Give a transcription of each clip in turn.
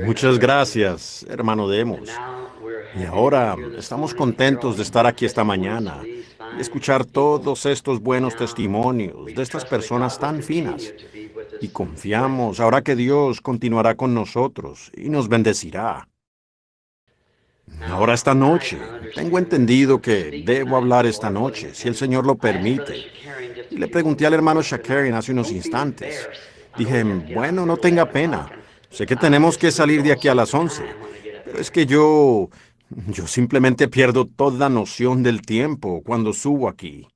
Muchas gracias, hermano Demos. Y ahora estamos contentos de estar aquí esta mañana y escuchar todos estos buenos testimonios de estas personas tan finas. Y confiamos ahora que Dios continuará con nosotros y nos bendecirá. Ahora esta noche, tengo entendido que debo hablar esta noche, si el Señor lo permite. Y le pregunté al hermano Shakarian hace unos instantes. Dije, bueno, no tenga pena. Sé que tenemos que salir de aquí a las 11, pero es que yo simplemente pierdo toda noción del tiempo cuando subo aquí.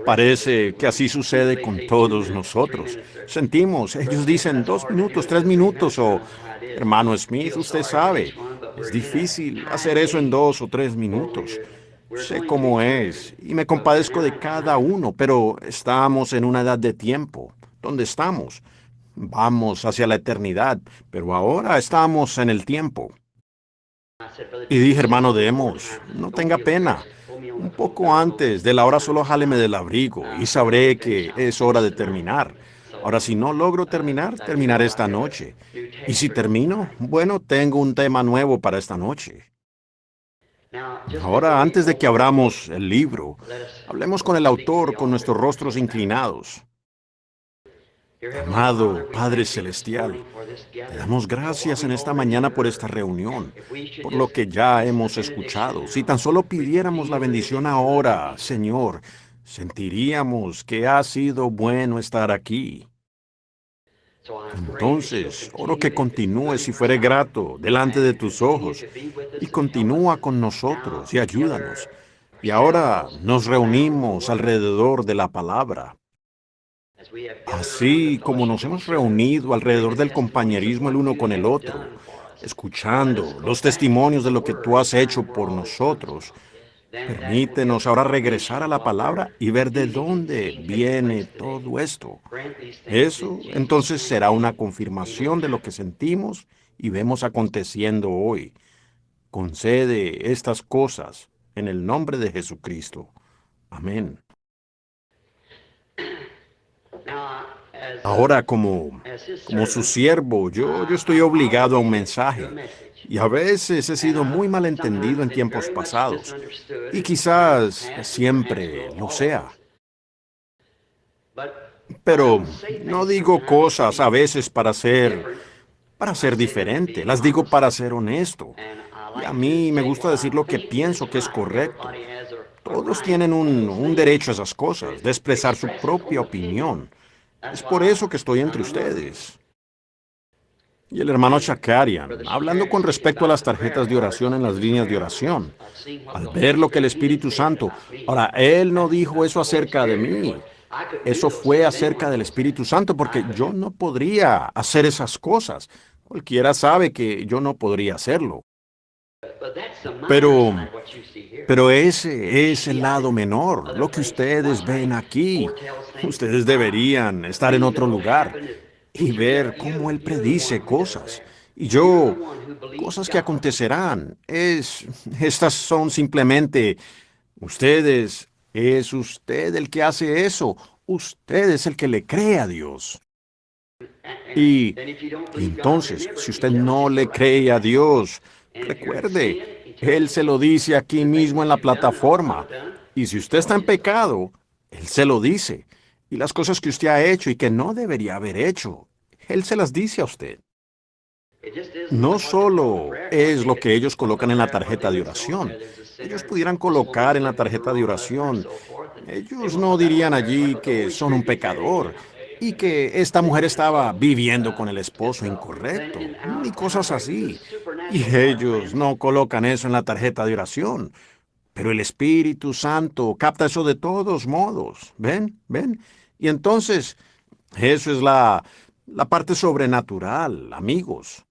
Parece que así sucede con todos nosotros. Sentimos, ellos dicen 2 minutos, 3 minutos o, hermano Smith, usted sabe, es difícil hacer eso en 2 o 3 minutos. Sé cómo es y me compadezco de cada uno, pero estamos en una edad de tiempo. ¿Dónde estamos? Vamos hacia la eternidad, pero ahora estamos en el tiempo. Y dije, hermano Demos, no tenga pena. Un poco antes de la hora solo jáleme del abrigo y sabré que es hora de terminar. Ahora, si no logro terminar, terminaré esta noche. Y si termino, bueno, tengo un tema nuevo para esta noche. Ahora, antes de que abramos el libro, hablemos con el autor con nuestros rostros inclinados. Amado Padre Celestial, te damos gracias en esta mañana por esta reunión, por lo que ya hemos escuchado. Si tan solo pidiéramos la bendición ahora, Señor, sentiríamos que ha sido bueno estar aquí. Entonces, oro que continúes si fuere grato delante de tus ojos y continúa con nosotros y ayúdanos. Y ahora nos reunimos alrededor de la palabra. Así como nos hemos reunido alrededor del compañerismo el uno con el otro, escuchando los testimonios de lo que tú has hecho por nosotros, permítenos ahora regresar a la palabra y ver de dónde viene todo esto. Eso entonces será una confirmación de lo que sentimos y vemos aconteciendo hoy. Concede estas cosas en el nombre de Jesucristo. Amén. Ahora, como su siervo, yo estoy obligado a un mensaje. Y a veces he sido muy malentendido en tiempos pasados. Y quizás siempre lo sea. Pero no digo cosas a veces para ser diferente. Las digo para ser honesto. Y a mí me gusta decir lo que pienso que es correcto. Todos tienen un derecho a esas cosas, de expresar su propia opinión. Es por eso que estoy entre ustedes. Y el hermano Shakarian, hablando con respecto a las tarjetas de oración en las líneas de oración, al ver lo que el Espíritu Santo, ahora, él no dijo eso acerca de mí, eso fue acerca del Espíritu Santo, porque yo no podría hacer esas cosas. Cualquiera sabe que yo no podría hacerlo. Pero, pero ese es el lado menor, lo que ustedes ven aquí. Ustedes deberían estar en otro lugar y ver cómo Él predice cosas. Y yo, cosas que acontecerán. Estas son simplemente, es usted el que hace eso. Usted es el que le cree a Dios. Y entonces, si usted no le cree a Dios, recuerde, Él se lo dice aquí mismo en la plataforma. Y si usted está en pecado, Él se lo dice. Y las cosas que usted ha hecho y que no debería haber hecho, Él se las dice a usted. No solo es lo que ellos colocan en la tarjeta de oración. Ellos pudieran colocar en la tarjeta de oración, ellos no dirían allí que son un pecador y que esta mujer estaba viviendo con el esposo incorrecto, ni cosas así. Y ellos no colocan eso en la tarjeta de oración. Pero el Espíritu Santo capta eso de todos modos. ¿Ven? ¿Ven? Y entonces, eso es la parte sobrenatural, amigos.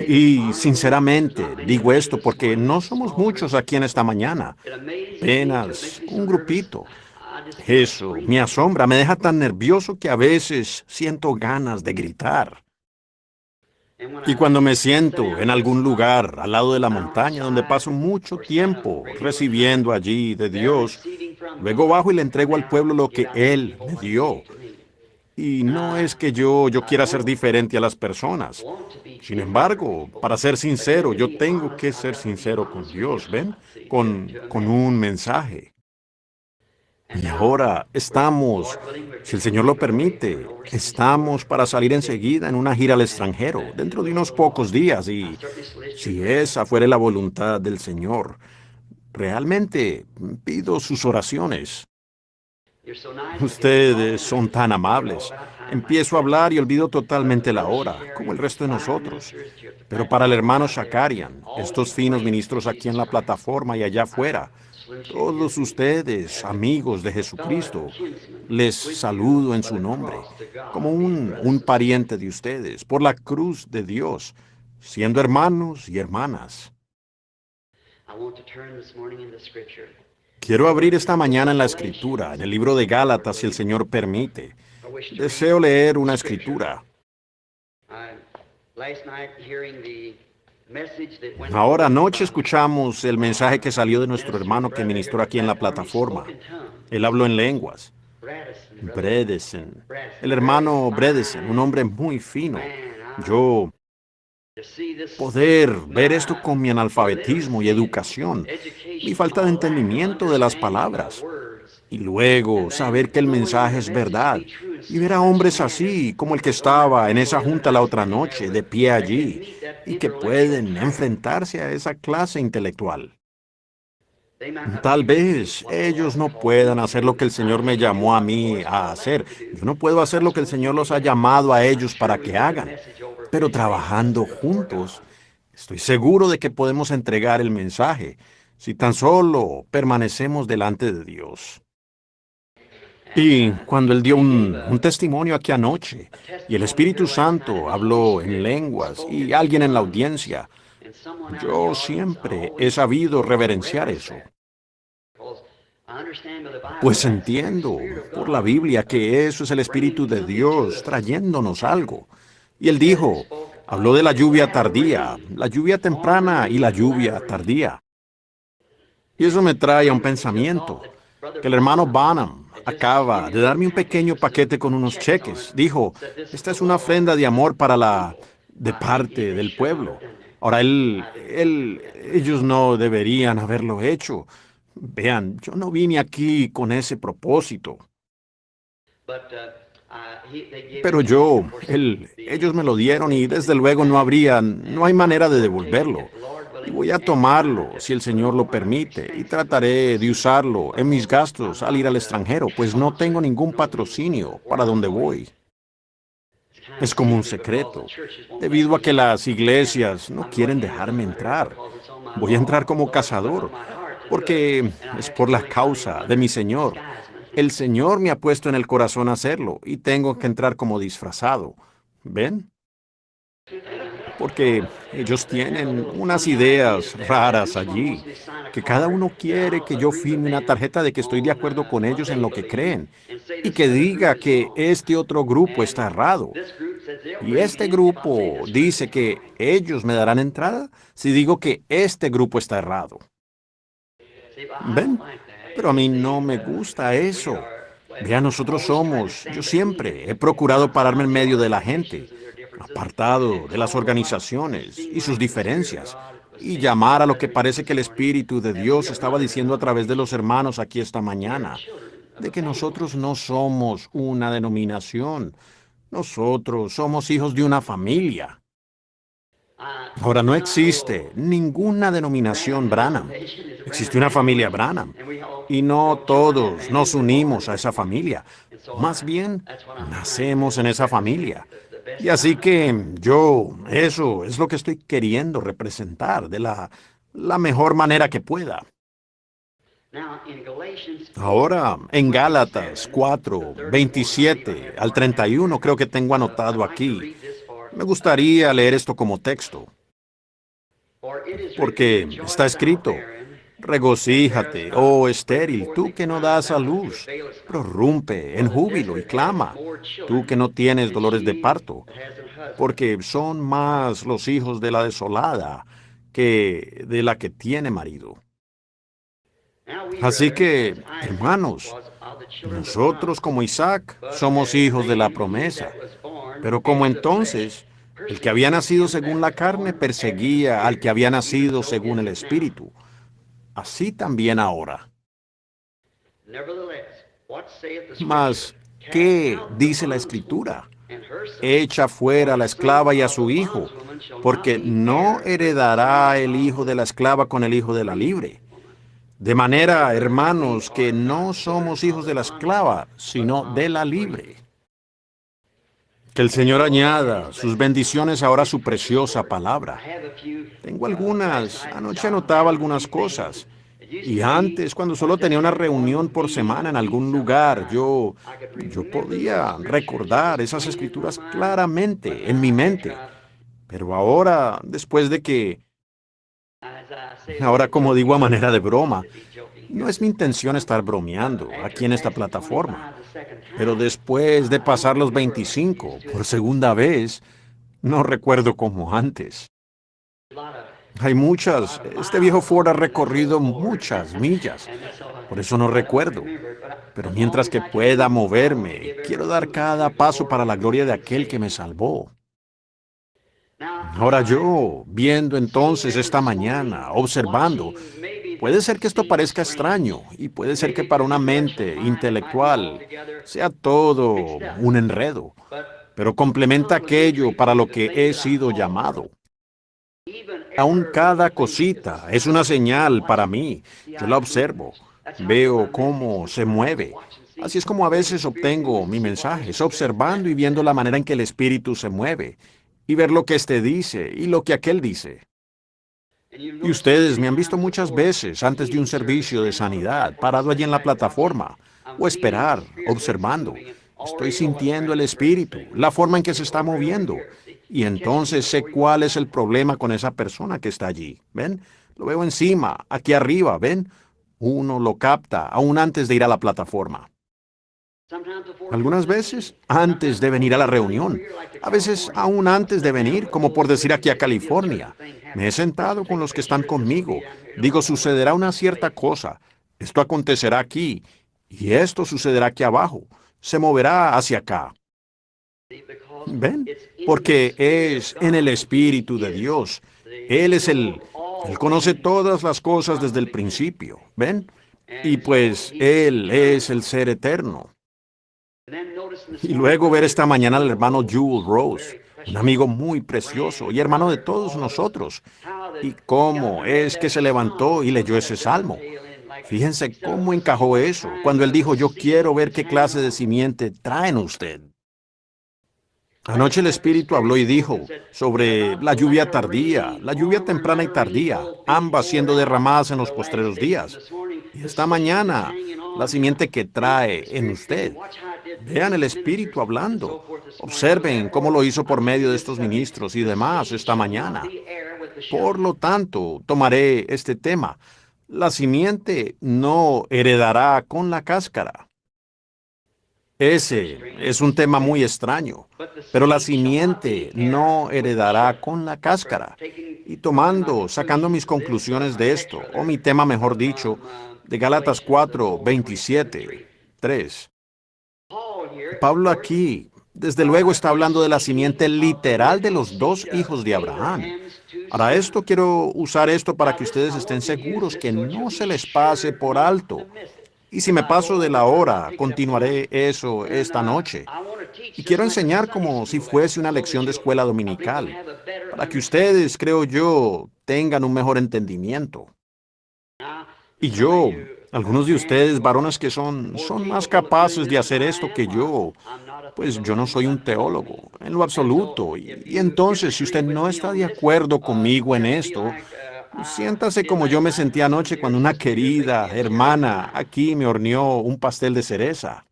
Y sinceramente digo esto porque no somos muchos aquí en esta mañana, apenas un grupito. Eso me asombra, me deja tan nervioso que a veces siento ganas de gritar. Y cuando me siento en algún lugar al lado de la montaña donde paso mucho tiempo recibiendo allí de Dios, luego bajo y le entrego al pueblo lo que Él me dio. Y no es que yo quiera ser diferente a las personas. Sin embargo, para ser sincero, yo tengo que ser sincero con Dios, ¿ven? Con un mensaje. Y ahora estamos, si el Señor lo permite, estamos para salir enseguida en una gira al extranjero, dentro de unos pocos días, y si esa fuera la voluntad del Señor, realmente pido sus oraciones. Ustedes son tan amables. Empiezo a hablar y olvido totalmente la hora, como el resto de nosotros. Pero para el hermano Shakarian, estos finos ministros aquí en la plataforma y allá afuera, todos ustedes, amigos de Jesucristo, les saludo en su nombre, como un pariente de ustedes, por la cruz de Dios, siendo hermanos y hermanas. Quiero abrir esta mañana en la Escritura, en el libro de Gálatas, si el Señor permite. Deseo leer una Escritura. Ahora anoche escuchamos el mensaje que salió de nuestro hermano que ministró aquí en la plataforma. Él habló en lenguas. Bredesen. El hermano Bredesen, un hombre muy fino. Yo poder ver esto con mi analfabetismo y educación, mi falta de entendimiento de las palabras, y luego saber que el mensaje es verdad, y ver a hombres así como el que estaba en esa junta la otra noche, de pie allí, y que pueden enfrentarse a esa clase intelectual. Tal vez ellos no puedan hacer lo que el Señor me llamó a mí a hacer. Yo no puedo hacer lo que el Señor los ha llamado a ellos para que hagan. Pero trabajando juntos, estoy seguro de que podemos entregar el mensaje si tan solo permanecemos delante de Dios. Y cuando él dio un testimonio aquí anoche, y el Espíritu Santo habló en lenguas, y alguien en la audiencia, yo siempre he sabido reverenciar eso. Pues entiendo por la Biblia que eso es el Espíritu de Dios trayéndonos algo. Y él dijo, habló de la lluvia tardía, la lluvia temprana y la lluvia tardía. Y eso me trae a un pensamiento, que el hermano Bonham acaba de darme un pequeño paquete con unos cheques. Dijo, esta es una ofrenda de amor de parte del pueblo. Ahora, ellos no deberían haberlo hecho. Vean, yo no vine aquí con ese propósito. Pero ellos me lo dieron y desde luego no hay manera de devolverlo. Y voy a tomarlo, si el Señor lo permite, y trataré de usarlo en mis gastos al ir al extranjero, pues no tengo ningún patrocinio para donde voy. Es como un secreto, debido a que las iglesias no quieren dejarme entrar. Voy a entrar como cazador, porque es por la causa de mi Señor. El Señor me ha puesto en el corazón hacerlo y tengo que entrar como disfrazado. ¿Ven? Porque ellos tienen unas ideas raras allí, que cada uno quiere que yo firme una tarjeta de que estoy de acuerdo con ellos en lo que creen, y que diga que este otro grupo está errado. Y este grupo dice que ellos me darán entrada si digo que este grupo está errado. ¿Ven? Pero a mí no me gusta eso. Vean, yo siempre he procurado pararme en medio de la gente, apartado de las organizaciones y sus diferencias, y llamar a lo que parece que el Espíritu de Dios estaba diciendo a través de los hermanos aquí esta mañana, de que nosotros no somos una denominación, nosotros somos hijos de una familia. Ahora, no existe ninguna denominación Branham. Existe una familia Branham. Y no todos nos unimos a esa familia. Más bien, nacemos en esa familia. Y así que eso es lo que estoy queriendo representar de la mejor manera que pueda. Ahora, en Gálatas 4, 27 al 31, creo que tengo anotado aquí. Me gustaría leer esto como texto, porque está escrito, regocíjate, oh estéril, tú que no das a luz, prorrumpe en júbilo y clama, tú que no tienes dolores de parto, porque son más los hijos de la desolada que de la que tiene marido. Así que, hermanos, Nosotros, como Isaac, somos hijos de la promesa. Pero como entonces, el que había nacido según la carne perseguía al que había nacido según el Espíritu, así también ahora. Mas, ¿qué dice la Escritura? Echa fuera a la esclava y a su hijo, porque no heredará el hijo de la esclava con el hijo de la libre. De manera, hermanos, que no somos hijos de la esclava, sino de la libre. Que el Señor añada sus bendiciones ahora a su preciosa palabra. Tengo anoche anotaba algunas cosas. Y antes, cuando solo tenía una reunión por semana en algún lugar, yo podía recordar esas escrituras claramente en mi mente. Pero ahora como digo a manera de broma, no es mi intención estar bromeando aquí en esta plataforma. Pero después de pasar los 25 por segunda vez, no recuerdo como antes. Este viejo Ford ha recorrido muchas millas, por eso no recuerdo. Pero mientras que pueda moverme, quiero dar cada paso para la gloria de aquel que me salvó. Ahora viendo entonces esta mañana, observando, puede ser que esto parezca extraño y puede ser que para una mente intelectual sea todo un enredo, pero complementa aquello para lo que he sido llamado. Aún cada cosita es una señal para mí. Yo la observo, veo cómo se mueve. Así es como a veces obtengo mi mensaje, es observando y viendo la manera en que el espíritu se mueve, y ver lo que éste dice y lo que aquel dice. Y ustedes me han visto muchas veces antes de un servicio de sanidad, parado allí en la plataforma, o esperar, observando. Estoy sintiendo el espíritu, la forma en que se está moviendo. Y entonces sé cuál es el problema con esa persona que está allí. ¿Ven? Lo veo encima, aquí arriba, ¿ven? Uno lo capta aún antes de ir a la plataforma. Algunas veces antes de venir a la reunión, a veces aún antes de venir, como por decir aquí a California. Me he sentado con los que están conmigo. Digo, sucederá una cierta cosa. Esto acontecerá aquí y esto sucederá aquí abajo. Se moverá hacia acá. ¿Ven? Porque es en el Espíritu de Dios. Él conoce todas las cosas desde el principio. ¿Ven? Y pues Él es el ser eterno. Y luego ver esta mañana al hermano Jewel Rose, un amigo muy precioso y hermano de todos nosotros. Y cómo es que se levantó y leyó ese salmo. Fíjense cómo encajó eso cuando él dijo, yo quiero ver qué clase de simiente traen usted. Anoche el Espíritu habló y dijo sobre la lluvia tardía, la lluvia temprana y tardía, ambas siendo derramadas en los postreros días. Y esta mañana, la simiente que trae en usted. Vean el Espíritu hablando. Observen cómo lo hizo por medio de estos ministros y demás esta mañana. Por lo tanto, tomaré este tema. La simiente no heredará con la cáscara. Ese es un tema muy extraño, pero la simiente no heredará con la cáscara. Y sacando mis conclusiones de esto, o mi tema mejor dicho, de Gálatas 4, 27, 3. Pablo aquí, desde luego, está hablando de la simiente literal de los dos hijos de Abraham. Para esto quiero usar esto para que ustedes estén seguros que no se les pase por alto. Y si me paso de la hora, continuaré eso esta noche. Y quiero enseñar como si fuese una lección de escuela dominical, para que ustedes, creo yo, tengan un mejor entendimiento. Y algunos de ustedes, varones que son más capaces de hacer esto que yo, pues yo no soy un teólogo, en lo absoluto. Y entonces, si usted no está de acuerdo conmigo en esto, siéntase como yo me sentí anoche cuando una querida hermana aquí me horneó un pastel de cereza.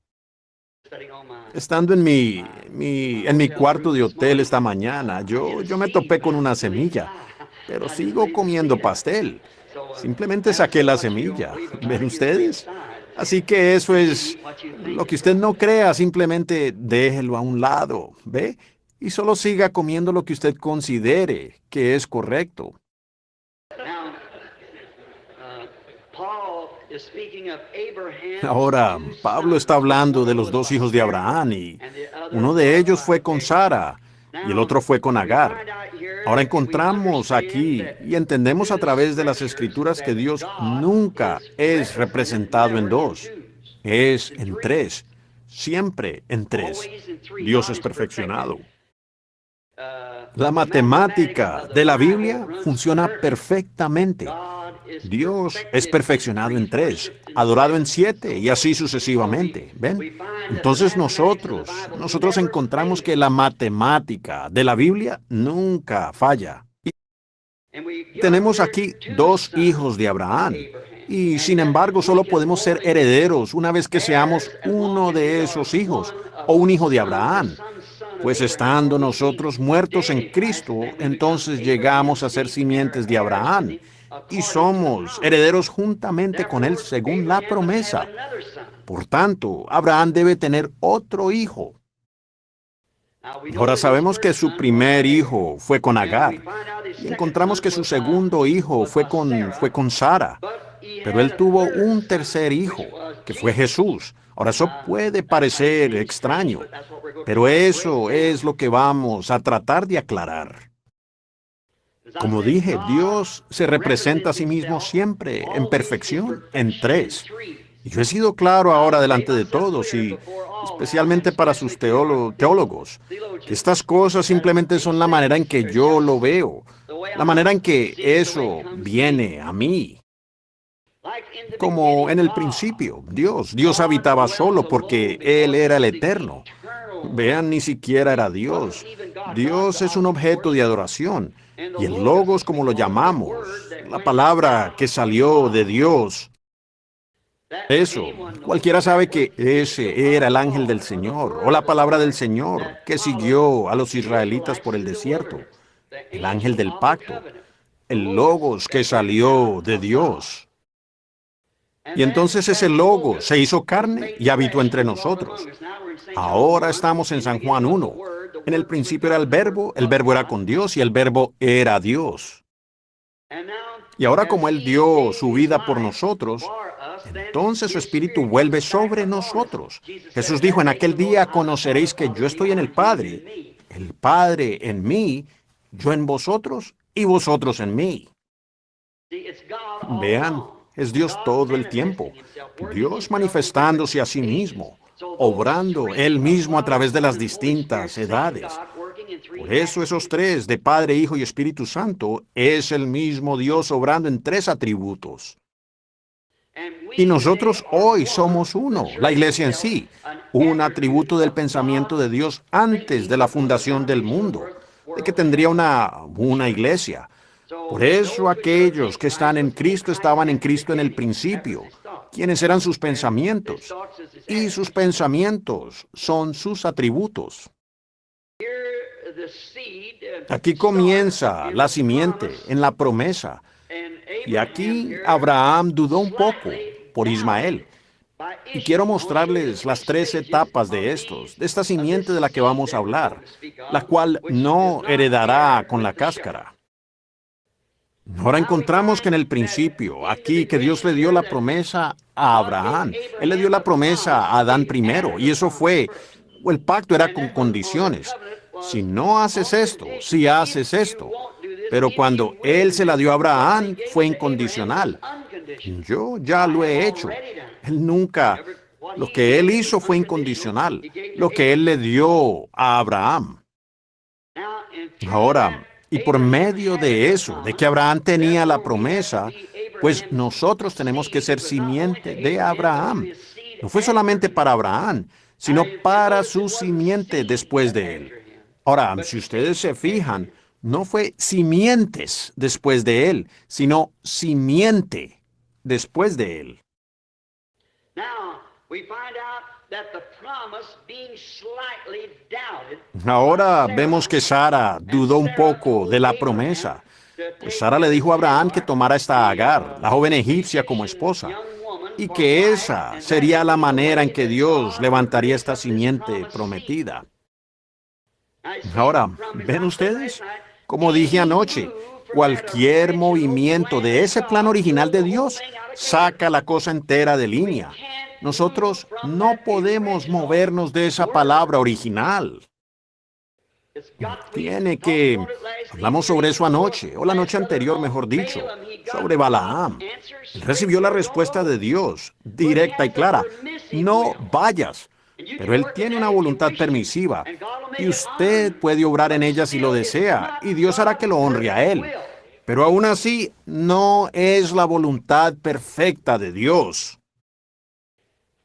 Estando en mi cuarto de hotel esta mañana, yo me topé con una semilla, pero sigo comiendo pastel. Simplemente saqué la semilla. ¿Ven ustedes? Así que eso es lo que usted no crea, simplemente déjelo a un lado, ¿ve? Y solo siga comiendo lo que usted considere que es correcto. Ahora, Pablo está hablando de los dos hijos de Abraham y uno de ellos fue con Sara y el otro fue con Agar. Ahora encontramos aquí y entendemos a través de las Escrituras que Dios nunca es representado en dos, es en tres, siempre en tres. Dios es perfeccionado. La matemática de la Biblia funciona perfectamente. Dios es perfeccionado en tres, adorado en siete y así sucesivamente. ¿Ven? Entonces nosotros encontramos que la matemática de la Biblia nunca falla. Y tenemos aquí dos hijos de Abraham. Y sin embargo solo podemos ser herederos una vez que seamos uno de esos hijos o un hijo de Abraham. Pues estando nosotros muertos en Cristo, entonces llegamos a ser simientes de Abraham y somos herederos juntamente con él según la promesa. Por tanto, Abraham debe tener otro hijo. Ahora sabemos que su primer hijo fue con Agar y encontramos que su segundo hijo fue con Sara, pero él tuvo un tercer hijo, que fue Jesús. Ahora eso puede parecer extraño, pero eso es lo que vamos a tratar de aclarar. Como dije, Dios se representa a sí mismo siempre en perfección, en tres. Y yo he sido claro ahora delante de todos y especialmente para sus teólogos, que estas cosas simplemente son la manera en que yo lo veo, la manera en que eso viene a mí. Como en el principio, Dios habitaba solo porque Él era el eterno. Vean, ni siquiera era Dios. Dios es un objeto de adoración. Y el logos, como lo llamamos, la palabra que salió de Dios, eso, cualquiera sabe que ese era el ángel del Señor, o la palabra del Señor, que siguió a los israelitas por el desierto, el ángel del pacto, el logos que salió de Dios. Y entonces ese logos se hizo carne y habitó entre nosotros. Ahora estamos en San Juan 1. En el principio era el verbo era con Dios y el verbo era Dios. Y ahora como Él dio su vida por nosotros, entonces su Espíritu vuelve sobre nosotros. Jesús dijo, en aquel día conoceréis que yo estoy en el Padre en mí, yo en vosotros y vosotros en mí. Vean, es Dios todo el tiempo. Dios manifestándose a sí mismo, obrando Él mismo a través de las distintas edades. Por eso esos tres, de Padre, Hijo y Espíritu Santo, es el mismo Dios obrando en tres atributos. Y nosotros hoy somos uno, la iglesia en sí, un atributo del pensamiento de Dios antes de la fundación del mundo, de que tendría una iglesia. Por eso aquellos que están en Cristo estaban en Cristo en el principio, quienes eran sus pensamientos, y sus pensamientos son sus atributos. Aquí comienza la simiente en la promesa. Y aquí Abraham dudó un poco por Ismael. Y quiero mostrarles las tres etapas de esta simiente de la que vamos a hablar, la cual no heredará con la cáscara. Ahora encontramos que en el principio, aquí, que Dios le dio la promesa a Abraham. Él le dio la promesa a Adán primero, y eso fue, el pacto era con condiciones. Si no haces esto, si haces esto. Pero cuando Él se la dio a Abraham, fue incondicional. Yo ya lo he hecho. Él nunca, lo que Él hizo fue incondicional. Lo que Él le dio a Abraham. Ahora, y por medio de eso, de que Abraham tenía la promesa, pues nosotros tenemos que ser simiente de Abraham. No fue solamente para Abraham, sino para su simiente después de él. Ahora, si ustedes se fijan, no fue simientes después de él, sino simiente después de él. Ahora vemos que Sara dudó un poco de la promesa. Pues Sara le dijo a Abraham que tomara esta Agar, la joven egipcia, como esposa, y que esa sería la manera en que Dios levantaría esta simiente prometida. Ahora, ¿ven ustedes? Como dije anoche, cualquier movimiento de ese plan original de Dios saca la cosa entera de línea. Nosotros no podemos movernos de esa palabra original. Hablamos sobre eso anoche, o la noche anterior, mejor dicho, sobre Balaam. Él recibió la respuesta de Dios, directa y clara: no vayas. Pero él tiene una voluntad permisiva, y usted puede obrar en ella si lo desea, y Dios hará que lo honre a él. Pero aún así, no es la voluntad perfecta de Dios.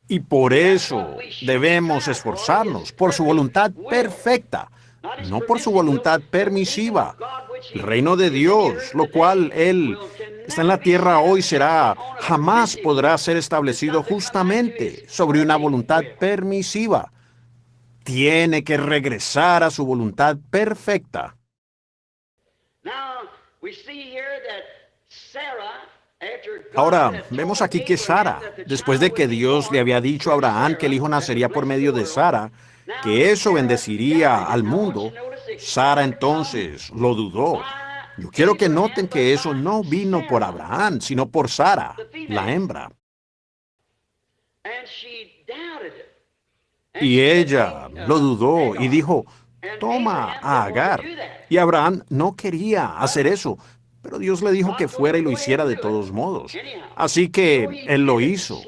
Y por eso debemos esforzarnos por su voluntad perfecta, no por su voluntad permisiva. El reino de Dios, lo cual Él está en la tierra hoy, jamás podrá ser establecido justamente sobre una voluntad permisiva. Tiene que regresar a su voluntad perfecta. Ahora, vemos aquí que Sara, después de que Dios le había dicho a Abraham que el hijo nacería por medio de Sara, que eso bendeciría al mundo, Sara entonces lo dudó. Yo quiero que noten que eso no vino por Abraham, sino por Sara, la hembra. Y ella lo dudó y dijo: toma a Agar. Y Abraham no quería hacer eso, pero Dios le dijo que fuera y lo hiciera de todos modos. Así que él lo hizo.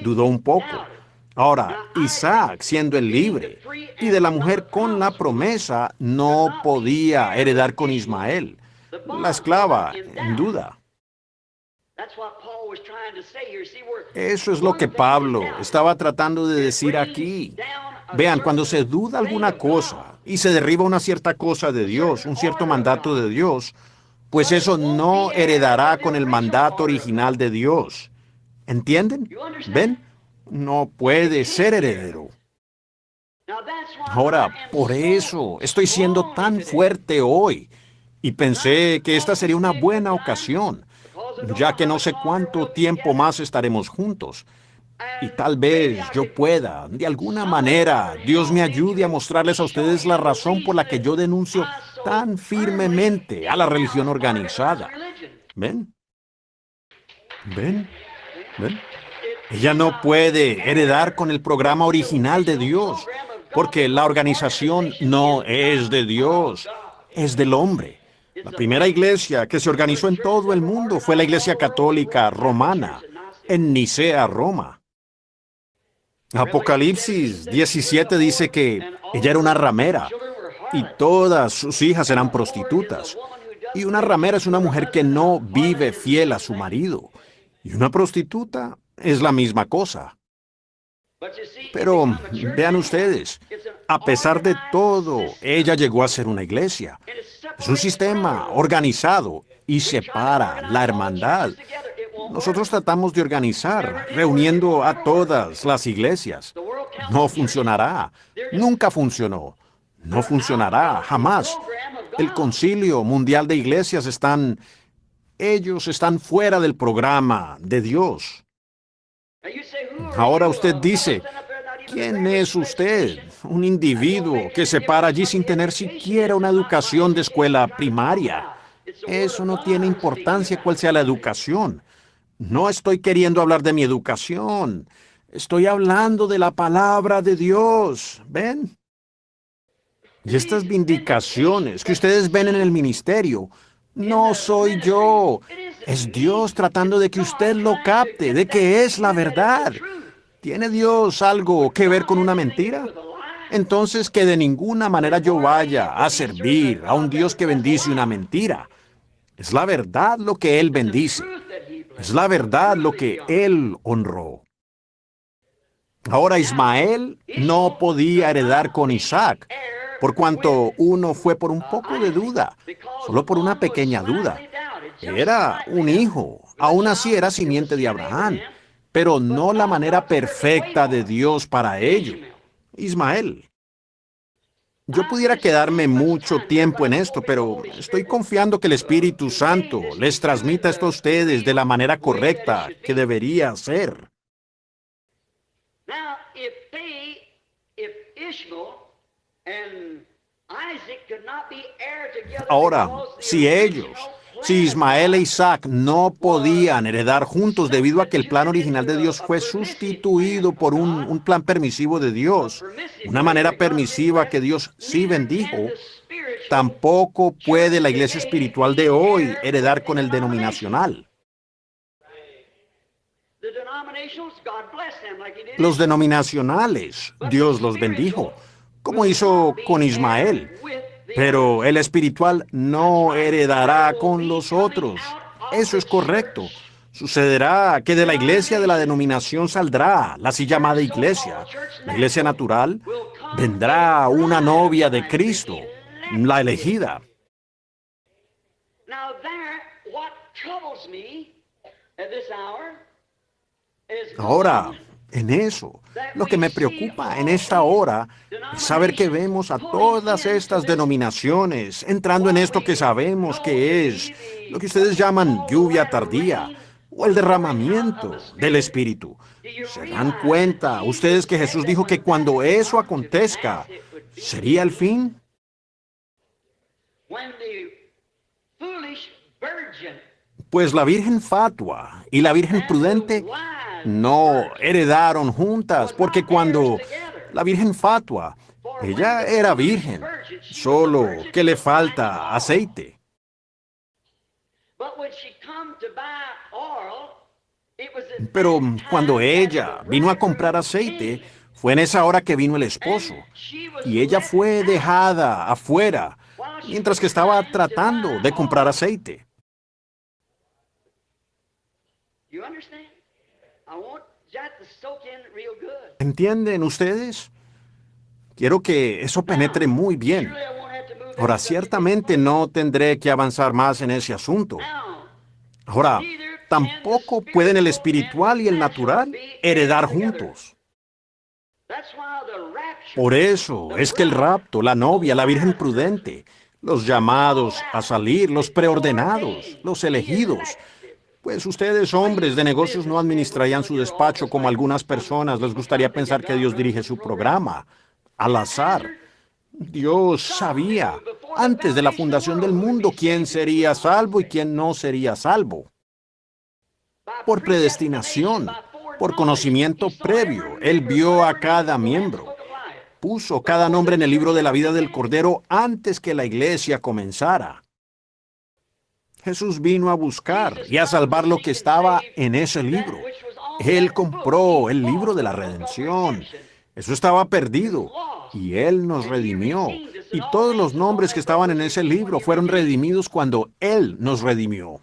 Dudó un poco. Ahora, Isaac, siendo el libre, y de la mujer con la promesa, no podía heredar con Ismael, la esclava, en duda. Eso es lo que Pablo estaba tratando de decir aquí. Vean, cuando se duda alguna cosa y se derriba una cierta cosa de Dios, un cierto mandato de Dios, pues eso no heredará con el mandato original de Dios. ¿Entienden? ¿Ven? No puede ser heredero. Ahora, por eso estoy siendo tan fuerte hoy, y pensé que esta sería una buena ocasión, ya que no sé cuánto tiempo más estaremos juntos. Y tal vez yo pueda, de alguna manera, Dios me ayude a mostrarles a ustedes la razón por la que yo denuncio tan firmemente a la religión organizada. ¿Ven? ¿Ven? ¿Ven? Ella no puede heredar con el programa original de Dios, porque la organización no es de Dios, es del hombre. La primera iglesia que se organizó en todo el mundo fue la Iglesia Católica Romana, en Nicea, Roma. Apocalipsis 17 dice que ella era una ramera y todas sus hijas eran prostitutas. Y una ramera es una mujer que no vive fiel a su marido. Y una prostituta es la misma cosa. Pero vean ustedes, a pesar de todo, ella llegó a ser una iglesia. Es un sistema organizado y separa la hermandad. Nosotros tratamos de organizar, reuniendo a todas las iglesias. No funcionará. Nunca funcionó. No funcionará, jamás. El Concilio Mundial de Iglesias ellos están fuera del programa de Dios. Ahora usted dice: ¿quién es usted? Un individuo que se para allí sin tener siquiera una educación de escuela primaria. Eso no tiene importancia cuál sea la educación. No estoy queriendo hablar de mi educación. Estoy hablando de la palabra de Dios. ¿Ven? Y estas vindicaciones que ustedes ven en el ministerio, no soy yo. Es Dios tratando de que usted lo capte, de que es la verdad. ¿Tiene Dios algo que ver con una mentira? Entonces que de ninguna manera yo vaya a servir a un Dios que bendice una mentira. Es la verdad lo que Él bendice. Es la verdad lo que Él honró. Ahora Ismael no podía heredar con Isaac, por cuanto uno fue por un poco de duda, solo por una pequeña duda. Era un hijo, aún así era simiente de Abraham, pero no la manera perfecta de Dios para ello. Ismael. Yo pudiera quedarme mucho tiempo en esto, pero estoy confiando que el Espíritu Santo les transmita esto a ustedes de la manera correcta que debería ser. Ahora, si ellos Si Ismael e Isaac no podían heredar juntos debido a que el plan original de Dios fue sustituido por un plan permisivo de Dios, una manera permisiva que Dios sí bendijo, tampoco puede la iglesia espiritual de hoy heredar con el denominacional. Los denominacionales, Dios los bendijo, como hizo con Ismael. Pero el espiritual no heredará con los otros. Eso es correcto. Sucederá que de la iglesia de la denominación saldrá la así llamada iglesia. La iglesia natural vendrá una novia de Cristo, la elegida. Ahora, en eso, lo que me preocupa en esta hora es saber que vemos a todas estas denominaciones entrando en esto que sabemos que es lo que ustedes llaman lluvia tardía o el derramamiento del Espíritu. ¿Se dan cuenta ustedes que Jesús dijo que cuando eso acontezca, sería el fin? Pues la Virgen fatua y la Virgen prudente no heredaron juntas, porque cuando la Virgen fatua, ella era virgen, solo que le falta aceite. Pero cuando ella vino a comprar aceite, fue en esa hora que vino el esposo, y ella fue dejada afuera, mientras que estaba tratando de comprar aceite. ¿Entienden ustedes? Quiero que eso penetre muy bien. Ahora, ciertamente no tendré que avanzar más en ese asunto. Ahora, tampoco pueden el espiritual y el natural heredar juntos. Por eso es que el rapto, la novia, la virgen prudente, los llamados a salir, los preordenados, los elegidos, pues ustedes, hombres de negocios, no administrarían su despacho como algunas personas les gustaría pensar que Dios dirige su programa, al azar. Dios sabía, antes de la fundación del mundo, quién sería salvo y quién no sería salvo. Por predestinación, por conocimiento previo, Él vio a cada miembro. Puso cada nombre en el libro de la vida del Cordero antes que la iglesia comenzara. Jesús vino a buscar y a salvar lo que estaba en ese libro. Él compró el libro de la redención. Eso estaba perdido y Él nos redimió. Y todos los nombres que estaban en ese libro fueron redimidos cuando Él nos redimió.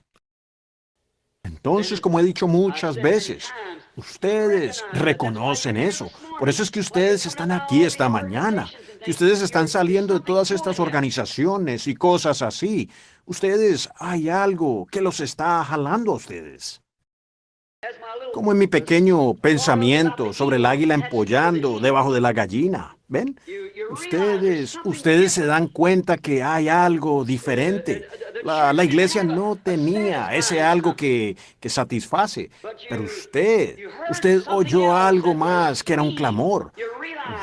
Entonces, como he dicho muchas veces, ustedes reconocen eso. Por eso es que ustedes están aquí esta mañana. Que ustedes están saliendo de todas estas organizaciones y cosas así. Ustedes, hay algo que los está jalando a ustedes. Como en mi pequeño pensamiento sobre el águila empollando debajo de la gallina. ¿Ven? Ustedes se dan cuenta que hay algo diferente. La iglesia no tenía ese algo que satisface. Pero usted oyó algo más que era un clamor.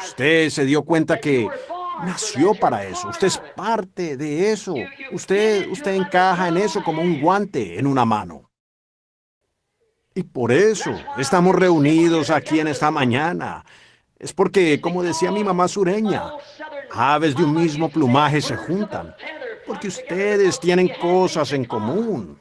Usted se dio cuenta que nació para eso. Usted es parte de eso. Usted encaja en eso como un guante en una mano. Y por eso estamos reunidos aquí en esta mañana. Es porque, como decía mi mamá sureña, aves de un mismo plumaje se juntan, porque ustedes tienen cosas en común.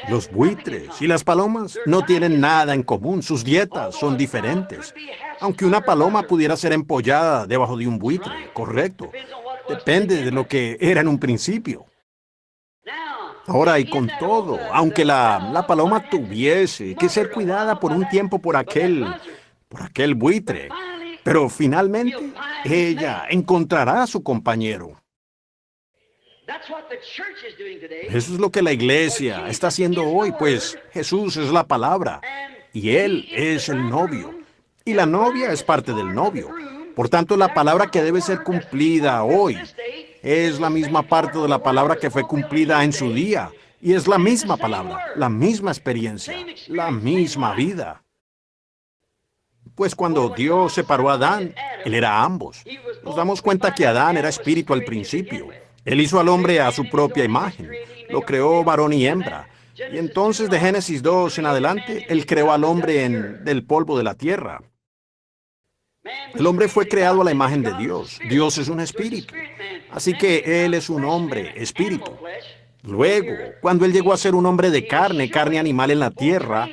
Los buitres y las palomas no tienen nada en común, sus dietas son diferentes. Aunque una paloma pudiera ser empollada debajo de un buitre, correcto, depende de lo que era en un principio. Ahora, y con todo, aunque la paloma tuviese que ser cuidada por un tiempo por aquel buitre, pero finalmente ella encontrará a su compañero. Eso es lo que la iglesia está haciendo hoy, pues Jesús es la palabra y Él es el novio y la novia es parte del novio. Por tanto, la palabra que debe ser cumplida hoy es la misma parte de la palabra que fue cumplida en su día. Y es la misma palabra, la misma experiencia, la misma vida. Pues cuando Dios separó a Adán, Él era ambos. Nos damos cuenta que Adán era espíritu al principio. Él hizo al hombre a su propia imagen. Lo creó varón y hembra. Y entonces de Génesis 2 en adelante, Él creó al hombre del polvo de la tierra. El hombre fue creado a la imagen de Dios. Dios es un espíritu. Así que Él es un hombre, espíritu. Luego, cuando Él llegó a ser un hombre de carne, carne animal en la tierra,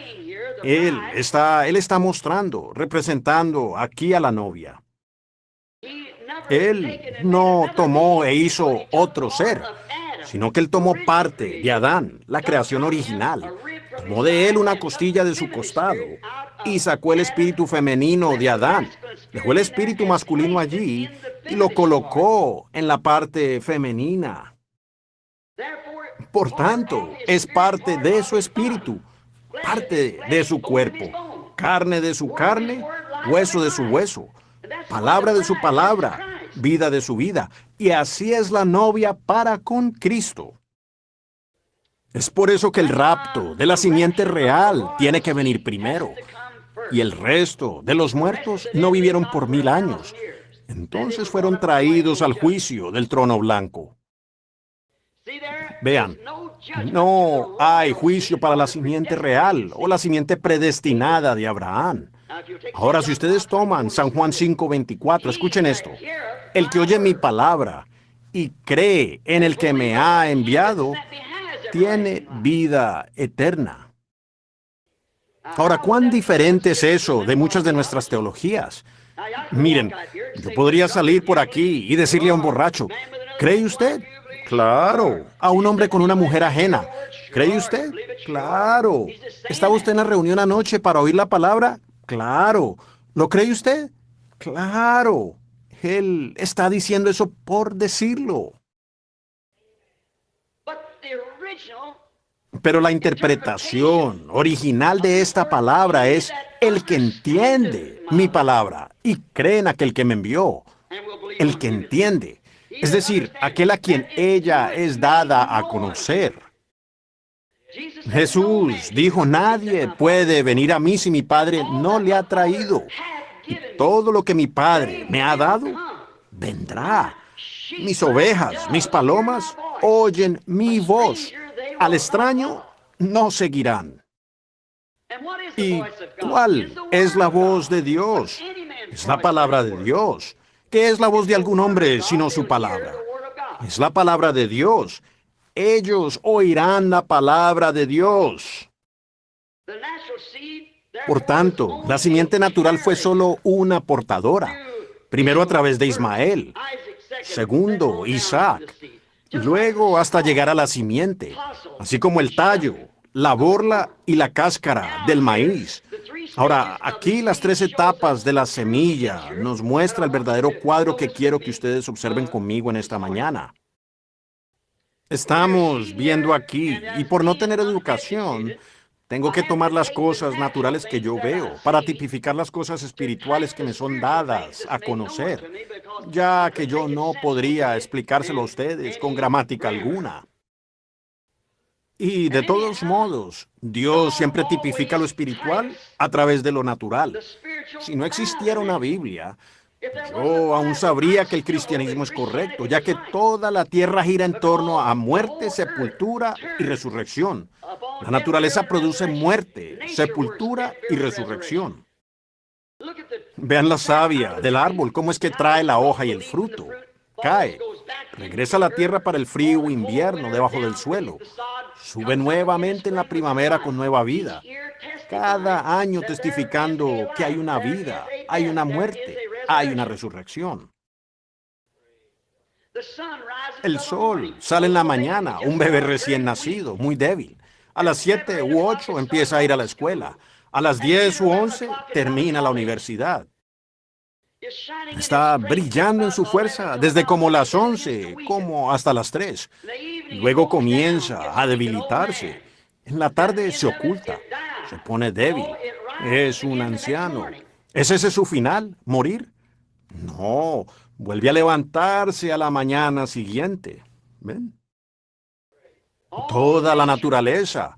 Él está mostrando, representando aquí a la novia. Él no tomó e hizo otro ser, sino que Él tomó parte de Adán, la creación original. Tomó de él una costilla de su costado y sacó el espíritu femenino de Adán. Dejó el espíritu masculino allí y lo colocó en la parte femenina. Por tanto, es parte de su espíritu, parte de su cuerpo, carne de su carne, hueso de su hueso, palabra de su palabra, vida de su vida. Y así es la novia para con Cristo. Es por eso que el rapto de la simiente real tiene que venir primero. Y el resto de los muertos no vivieron por 1000 años. Entonces fueron traídos al juicio del trono blanco. Vean, no hay juicio para la simiente real o la simiente predestinada de Abraham. Ahora, si ustedes toman San Juan 5:24, escuchen esto. El que oye mi palabra y cree en el que me ha enviado, tiene vida eterna. Ahora, ¿cuán diferente es eso de muchas de nuestras teologías? Miren, yo podría salir por aquí y decirle a un borracho, ¿cree usted? Claro. A un hombre con una mujer ajena, ¿cree usted? Claro. ¿Estaba usted en la reunión anoche para oír la palabra? Claro. ¿Lo cree usted? Claro. Él está diciendo eso por decirlo. Pero la interpretación original de esta palabra es el que entiende mi palabra y cree en aquel que me envió. El que entiende. Es decir, aquel a quien ella es dada a conocer. Jesús dijo, nadie puede venir a mí si mi Padre no le ha traído. Y todo lo que mi Padre me ha dado, vendrá. Mis ovejas, mis palomas, oyen mi voz. Al extraño no seguirán. ¿Y cuál es la voz de Dios? Es la palabra de Dios. ¿Qué es la voz de algún hombre sino su palabra? Es la palabra de Dios. Ellos oirán la palabra de Dios. Por tanto, la simiente natural fue solo una portadora. Primero a través de Ismael. Segundo, Isaac. Luego hasta llegar a la simiente, así como el tallo, la borla y la cáscara del maíz. Ahora, aquí las 3 etapas de la semilla nos muestra el verdadero cuadro que quiero que ustedes observen conmigo en esta mañana. Estamos viendo aquí, y por no tener educación, tengo que tomar las cosas naturales que yo veo para tipificar las cosas espirituales que me son dadas a conocer, ya que yo no podría explicárselo a ustedes con gramática alguna. Y de todos modos, Dios siempre tipifica lo espiritual a través de lo natural. Si no existiera una Biblia, yo aún sabría que el cristianismo es correcto, ya que toda la tierra gira en torno a muerte, sepultura y resurrección. La naturaleza produce muerte, sepultura y resurrección. Vean la savia del árbol, cómo es que trae la hoja y el fruto. Cae, regresa a la tierra para el frío invierno debajo del suelo. Sube nuevamente en la primavera con nueva vida. Cada año testificando que hay una vida, hay una muerte, hay una resurrección. El sol sale en la mañana, un bebé recién nacido, muy débil. A las 7 u 8 empieza a ir a la escuela. A las 10 u 11 termina la universidad. Está brillando en su fuerza desde como las 11, como hasta las 3. Luego comienza a debilitarse. En la tarde se oculta, se pone débil. Es un anciano. ¿Es ese su final? ¿Morir? No, vuelve a levantarse a la mañana siguiente. ¿Ven? Toda la naturaleza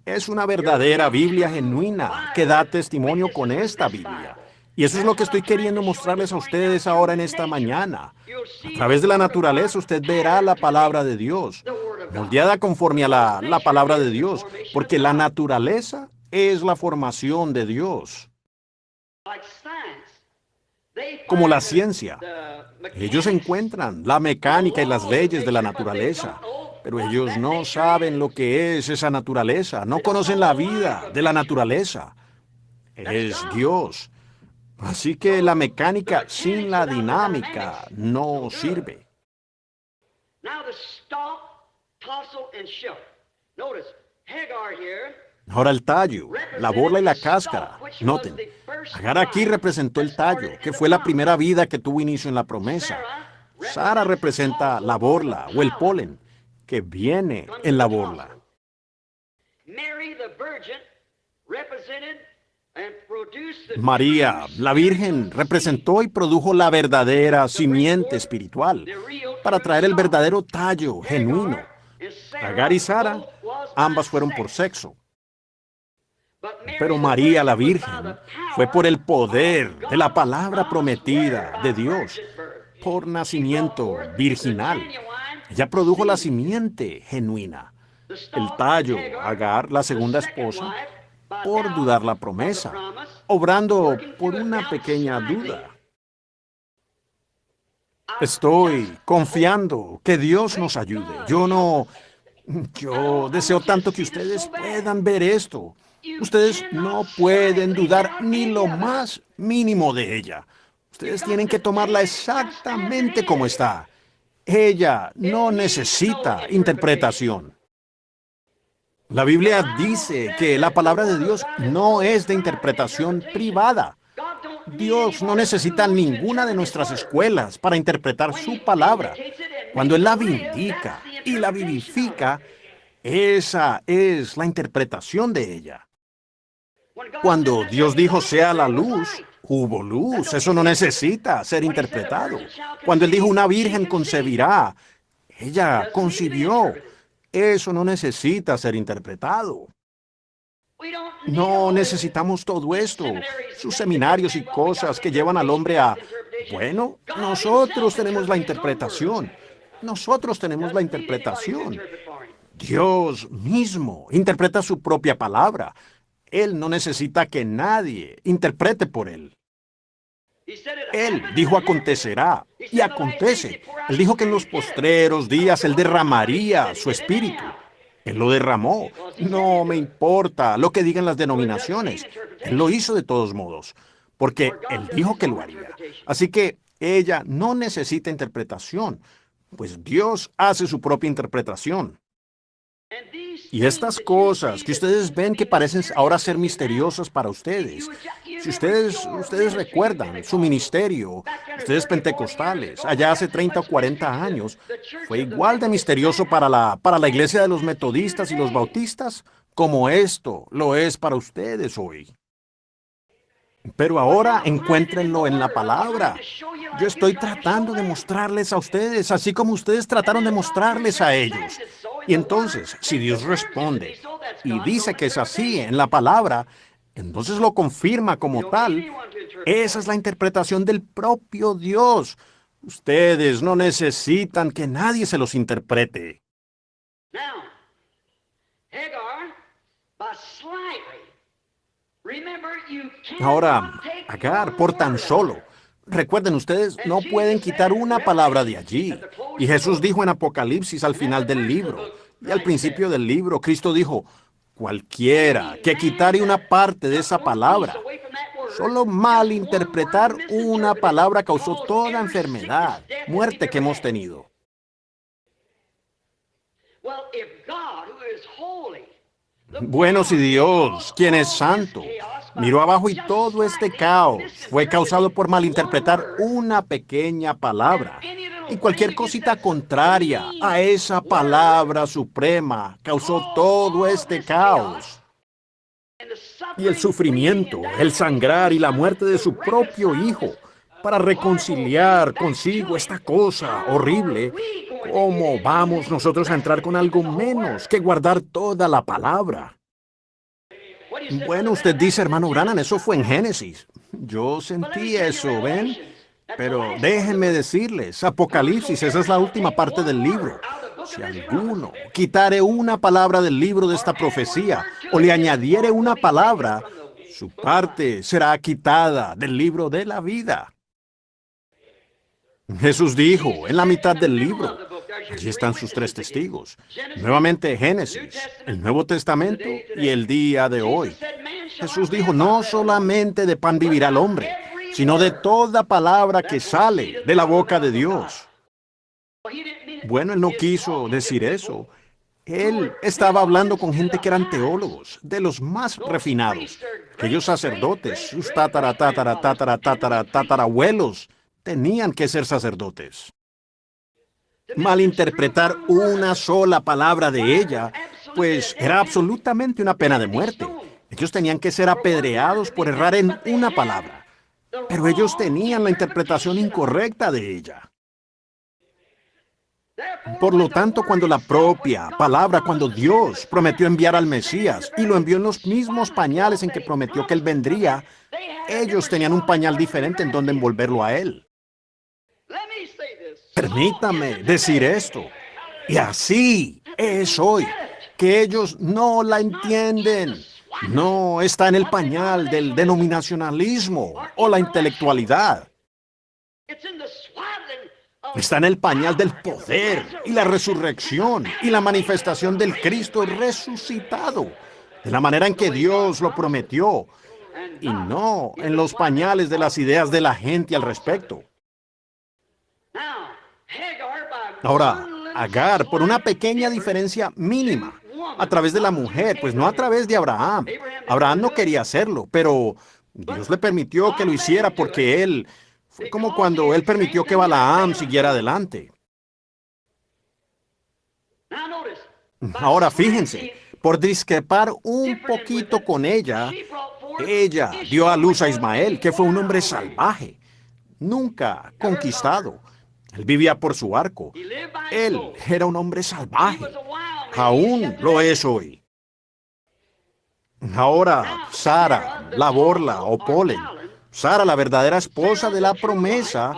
es una verdadera Biblia genuina que da testimonio con esta Biblia. Y eso es lo que estoy queriendo mostrarles a ustedes ahora en esta mañana. A través de la naturaleza usted verá la palabra de Dios, moldeada conforme a la palabra de Dios, porque la naturaleza es la formación de Dios, como la ciencia. Ellos encuentran la mecánica y las leyes de la naturaleza, pero ellos no saben lo que es esa naturaleza, no conocen la vida de la naturaleza. Es Dios. Así que la mecánica sin la dinámica no sirve. Ahora el tallo, la borla y la cáscara. Noten, Agar aquí representó el tallo, que fue la primera vida que tuvo inicio en la promesa. Sara representa la borla o el polen, que viene en la borla. María, la Virgen, representó y produjo la verdadera simiente espiritual para traer el verdadero tallo genuino. Agar y Sara, ambas fueron por sexo. Pero María, la Virgen, fue por el poder de la palabra prometida de Dios, por nacimiento virginal. Ella produjo la simiente genuina. El tallo, Agar, la segunda esposa, por dudar la promesa, obrando por una pequeña duda. Estoy confiando que Dios nos ayude. Yo deseo tanto que ustedes puedan ver esto. Ustedes no pueden dudar ni lo más mínimo de ella. Ustedes tienen que tomarla exactamente como está. Ella no necesita interpretación. La Biblia dice que la palabra de Dios no es de interpretación privada. Dios no necesita ninguna de nuestras escuelas para interpretar su palabra. Cuando Él la vindica y la vivifica, esa es la interpretación de ella. Cuando Dios dijo sea la luz, hubo luz. Eso no necesita ser interpretado. Cuando Él dijo una virgen concebirá, ella concibió. Eso no necesita ser interpretado. No necesitamos todo esto, sus seminarios y cosas que llevan al hombre a, bueno, nosotros tenemos la interpretación. Nosotros tenemos la interpretación. Dios mismo interpreta su propia palabra. Él no necesita que nadie interprete por Él. Él dijo acontecerá, y acontece. Él dijo que en los postreros días Él derramaría su espíritu. Él lo derramó. No me importa lo que digan las denominaciones. Él lo hizo de todos modos, porque Él dijo que lo haría. Así que ella no necesita interpretación, pues Dios hace su propia interpretación. Y estas cosas que ustedes ven que parecen ahora ser misteriosas para ustedes, si ustedes recuerdan su ministerio, ustedes pentecostales, allá hace 30 o 40 años, fue igual de misterioso para la iglesia de los metodistas y los bautistas como esto lo es para ustedes hoy. Pero ahora encuéntrenlo en la palabra. Yo estoy tratando de mostrarles a ustedes, así como ustedes trataron de mostrarles a ellos. Y entonces, si Dios responde y dice que es así en la palabra, entonces lo confirma como tal. Esa es la interpretación del propio Dios. Ustedes no necesitan que nadie se los interprete. Ahora, Agar, por tan solo. Recuerden, ustedes no pueden quitar una palabra de allí. Y Jesús dijo en Apocalipsis al final del libro, y al principio del libro, Cristo dijo, cualquiera que quitare una parte de esa palabra, solo malinterpretar una palabra causó toda enfermedad, muerte que hemos tenido. Bueno, si Dios, quien es santo, miró abajo y todo este caos fue causado por malinterpretar una pequeña palabra. Y cualquier cosita contraria a esa palabra suprema causó todo este caos. Y el sufrimiento, el sangrar y la muerte de su propio Hijo para reconciliar consigo esta cosa horrible. ¿Cómo vamos nosotros a entrar con algo menos que guardar toda la palabra? Bueno, usted dice, hermano Branham, eso fue en Génesis. Yo sentí eso, ¿ven? Pero déjenme decirles, Apocalipsis, esa es la última parte del libro. Si alguno quitare una palabra del libro de esta profecía o le añadiere una palabra, su parte será quitada del libro de la vida. Jesús dijo, en la mitad del libro, allí están sus tres testigos. Nuevamente Génesis, el Nuevo Testamento y el día de hoy. Jesús dijo, no solamente de pan vivirá el hombre, sino de toda palabra que sale de la boca de Dios. Bueno, él no quiso decir eso. Él estaba hablando con gente que eran teólogos, de los más refinados. Aquellos sacerdotes, sus tatarabuelos, tenían que ser sacerdotes. Malinterpretar una sola palabra de ella, pues era absolutamente una pena de muerte. Ellos tenían que ser apedreados por errar en una palabra. Pero ellos tenían la interpretación incorrecta de ella. Por lo tanto, cuando la propia palabra, cuando Dios prometió enviar al Mesías y lo envió en los mismos pañales en que prometió que Él vendría, ellos tenían un pañal diferente en donde envolverlo a Él. Permítame decir esto. Y así es hoy, que ellos no la entienden. No está en el pañal del denominacionalismo o la intelectualidad. Está en el pañal del poder y la resurrección y la manifestación del Cristo resucitado, de la manera en que Dios lo prometió, y no en los pañales de las ideas de la gente al respecto. Ahora, Agar, por una pequeña diferencia mínima, a través de la mujer, pues no a través de Abraham. Abraham no quería hacerlo, pero Dios le permitió que lo hiciera porque fue como cuando él permitió que Balaam siguiera adelante. Ahora fíjense, por discrepar un poquito con ella dio a luz a Ismael, que fue un hombre salvaje, nunca conquistado. Él vivía por su arco. Él era un hombre salvaje. Aún lo es hoy. Ahora, Sara, la borla o polen, Sara, la verdadera esposa de la promesa,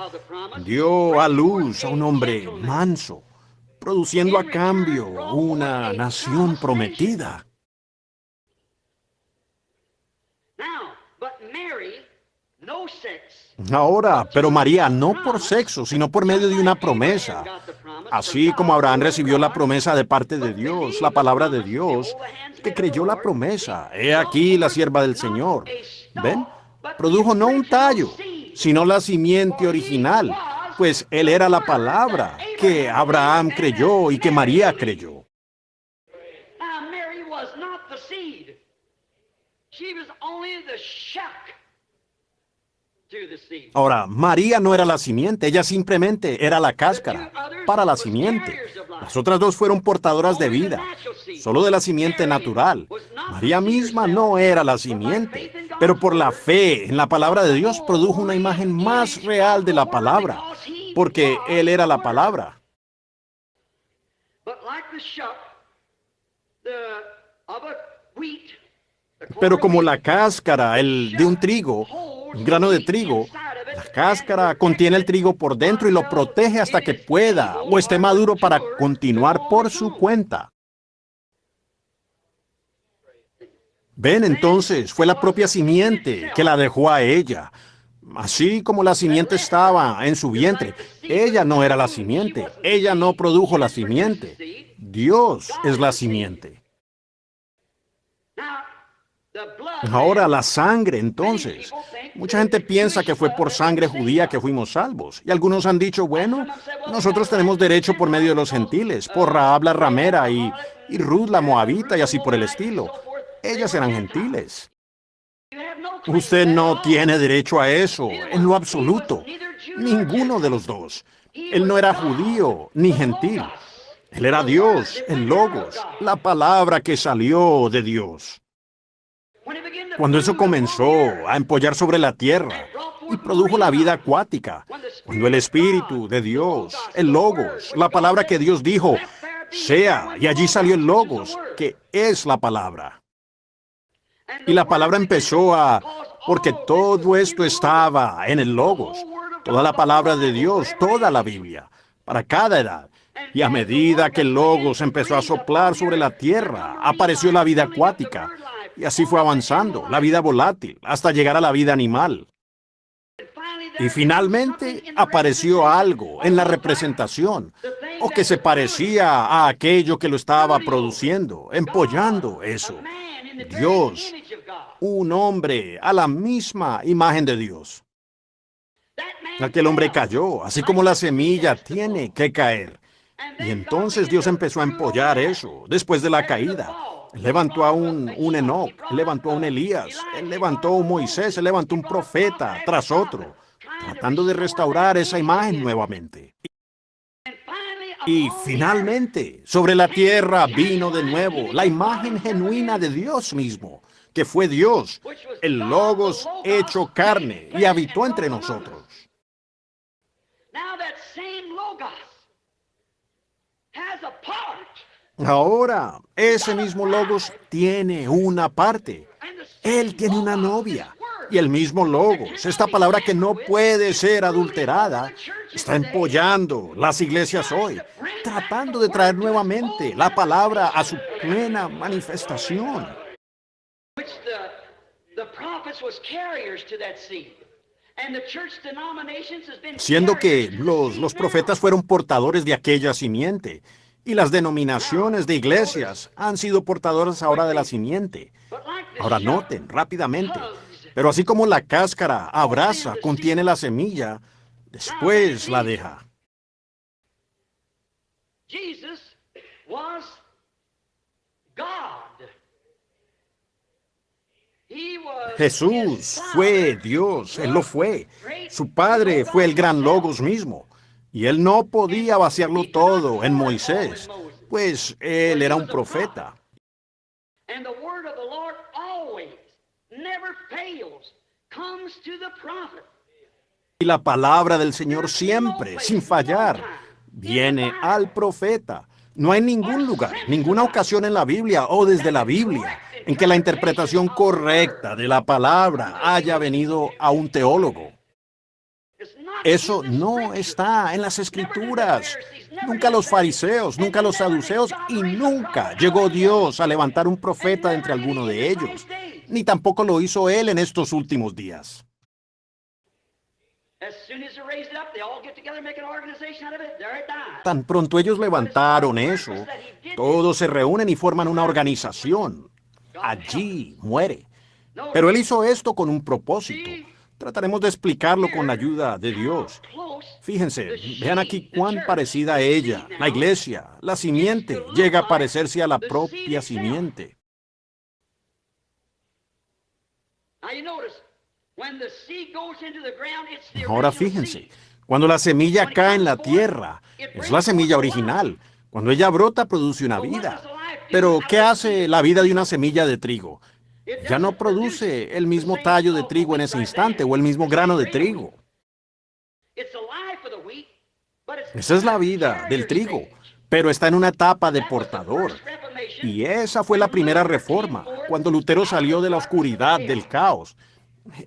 dio a luz a un hombre manso, produciendo a cambio una nación prometida. Ahora, pero María no por sexo, sino por medio de una promesa. Así como Abraham recibió la promesa de parte de Dios, la palabra de Dios, que creyó la promesa. He aquí la sierva del Señor. ¿Ven? Produjo no un tallo, sino la simiente original, pues él era la palabra que Abraham creyó y que María creyó. Ahora, María no era la simiente, ella simplemente era la cáscara para la simiente. Las otras dos fueron portadoras de vida, solo de la simiente natural. María misma no era la simiente, pero por la fe en la palabra de Dios produjo una imagen más real de la palabra, porque Él era la palabra. Pero como la cáscara, de un trigo, un grano de trigo, la cáscara contiene el trigo por dentro y lo protege hasta que pueda o esté maduro para continuar por su cuenta. Ven, entonces, fue la propia simiente que la dejó a ella. Así como la simiente estaba en su vientre, ella no era la simiente, ella no produjo la simiente. Dios es la simiente. Ahora la sangre, entonces. Mucha gente piensa que fue por sangre judía que fuimos salvos. Y algunos han dicho, bueno, nosotros tenemos derecho por medio de los gentiles, por Rahab la ramera y Ruth la moabita y así por el estilo. Ellas eran gentiles. Usted no tiene derecho a eso, en lo absoluto. Ninguno de los dos. Él no era judío ni gentil. Él era Dios, el Logos, la palabra que salió de Dios. Cuando eso comenzó a empollar sobre la tierra y produjo la vida acuática, cuando el Espíritu de Dios, el Logos, la palabra que Dios dijo, sea, y allí salió el Logos, que es la palabra. Y la palabra empezó porque todo esto estaba en el Logos, toda la palabra de Dios, toda la Biblia, para cada edad. Y a medida que el Logos empezó a soplar sobre la tierra, apareció la vida acuática. Y así fue avanzando, la vida volátil, hasta llegar a la vida animal. Y finalmente apareció algo en la representación, o que se parecía a aquello que lo estaba produciendo, empollando eso. Dios, un hombre a la misma imagen de Dios. Aquel hombre cayó, así como la semilla tiene que caer. Y entonces Dios empezó a empollar eso, después de la caída. Él levantó a un Enoc, él levantó a un Elías, él levantó a un Moisés, él levantó un profeta tras otro, tratando de restaurar esa imagen nuevamente. Y finalmente, sobre la tierra vino de nuevo la imagen genuina de Dios mismo, que fue Dios, el Logos hecho carne, y habitó entre nosotros. Ahora, ese mismo Logos tiene una parte. Él tiene una novia. Y el mismo Logos, esta palabra que no puede ser adulterada, está empollando las iglesias hoy, tratando de traer nuevamente la palabra a su plena manifestación. Siendo que los profetas fueron portadores de aquella simiente, y las denominaciones de iglesias han sido portadoras ahora de la simiente. Ahora noten rápidamente, pero así como la cáscara abraza, contiene la semilla, después la deja. Jesús fue Dios, Él lo fue. Su Padre fue el gran Logos mismo. Y Él no podía vaciarlo todo en Moisés, pues Él era un profeta. Y la palabra del Señor siempre, sin fallar, viene al profeta. No hay ningún lugar, ninguna ocasión en la Biblia o desde la Biblia en que la interpretación correcta de la palabra haya venido a un teólogo. Eso no está en las Escrituras. Nunca los fariseos, nunca los saduceos y nunca llegó Dios a levantar un profeta entre alguno de ellos. Ni tampoco lo hizo Él en estos últimos días. Tan pronto ellos levantaron eso, todos se reúnen y forman una organización. Allí muere. Pero Él hizo esto con un propósito. Trataremos de explicarlo con la ayuda de Dios. Fíjense, vean aquí cuán parecida a ella, la iglesia, la simiente, llega a parecerse a la propia simiente. Ahora fíjense, cuando la semilla cae en la tierra, es la semilla original. Cuando ella brota, produce una vida. Pero, ¿qué hace la vida de una semilla de trigo? Ya no produce el mismo tallo de trigo en ese instante o el mismo grano de trigo. Esa es la vida del trigo, pero está en una etapa de portador. Y esa fue la primera reforma, cuando Lutero salió de la oscuridad, del caos.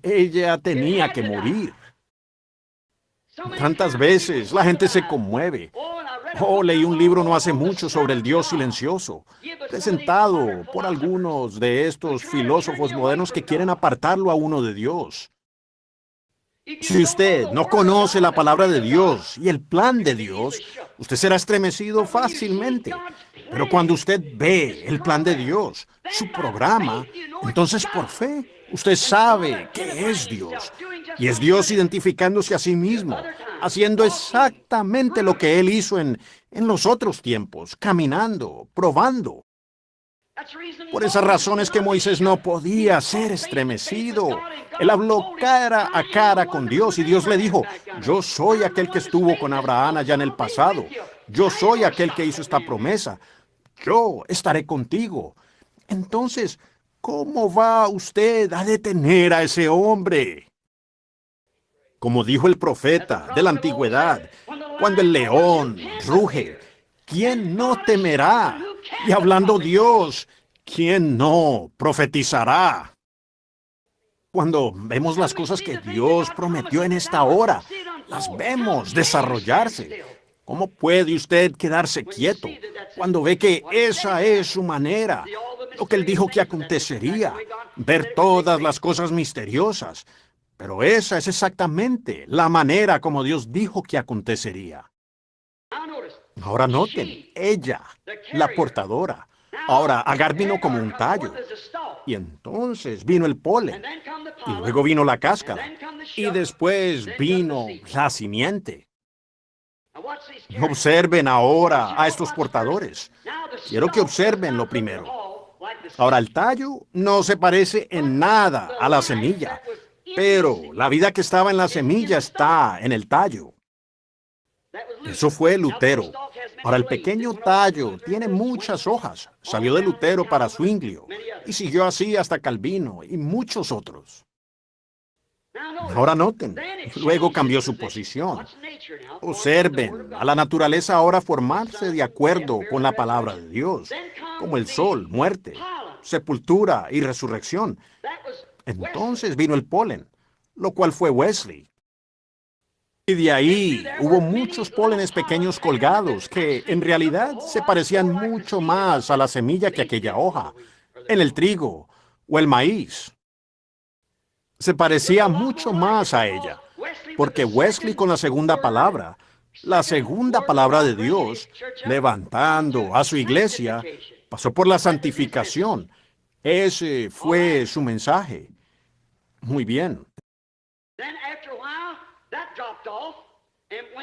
Ella tenía que morir. Tantas veces la gente se conmueve. Leí un libro no hace mucho sobre el Dios silencioso, presentado por algunos de estos filósofos modernos que quieren apartarlo a uno de Dios. Si usted no conoce la palabra de Dios y el plan de Dios, usted será estremecido fácilmente. Pero cuando usted ve el plan de Dios, su programa, entonces por fe, usted sabe que es Dios. Y es Dios identificándose a sí mismo, haciendo exactamente lo que Él hizo en los otros tiempos, caminando, probando. Por esa razón es que Moisés no podía ser estremecido. Él habló cara a cara con Dios y Dios le dijo, yo soy aquel que estuvo con Abraham allá en el pasado. Yo soy aquel que hizo esta promesa. Yo estaré contigo. Entonces, ¿cómo va usted a detener a ese hombre? Como dijo el profeta de la antigüedad, cuando el león ruge, ¿quién no temerá? Y hablando Dios, ¿Quién no profetizará? Cuando vemos las cosas que Dios prometió en esta hora, las vemos desarrollarse. ¿Cómo puede usted quedarse quieto cuando ve que esa es su manera? Lo que Él dijo que acontecería, ver todas las cosas misteriosas. Pero esa es exactamente la manera como Dios dijo que acontecería. Ahora noten, ella, la portadora. Ahora, Agar vino como un tallo, y entonces vino el polen, y luego vino la cáscara, y después vino la simiente. Observen ahora a estos portadores. Quiero que observen lo primero. Ahora, el tallo no se parece en nada a la semilla, pero la vida que estaba en la semilla está en el tallo. Eso fue Lutero. Ahora, el pequeño tallo tiene muchas hojas. Salió de Lutero para Zwinglio y siguió así hasta Calvino y muchos otros. Ahora noten, luego cambió su posición. Observen a la naturaleza ahora formarse de acuerdo con la palabra de Dios, como el sol, muerte, sepultura y resurrección. Entonces vino el polen, lo cual fue Wesley. Y de ahí hubo muchos pólenes pequeños colgados que en realidad se parecían mucho más a la semilla que aquella hoja, en el trigo o el maíz. Se parecía mucho más a ella, porque Wesley con la segunda palabra de Dios, levantando a su iglesia, pasó por la santificación. Ese fue su mensaje. Muy bien.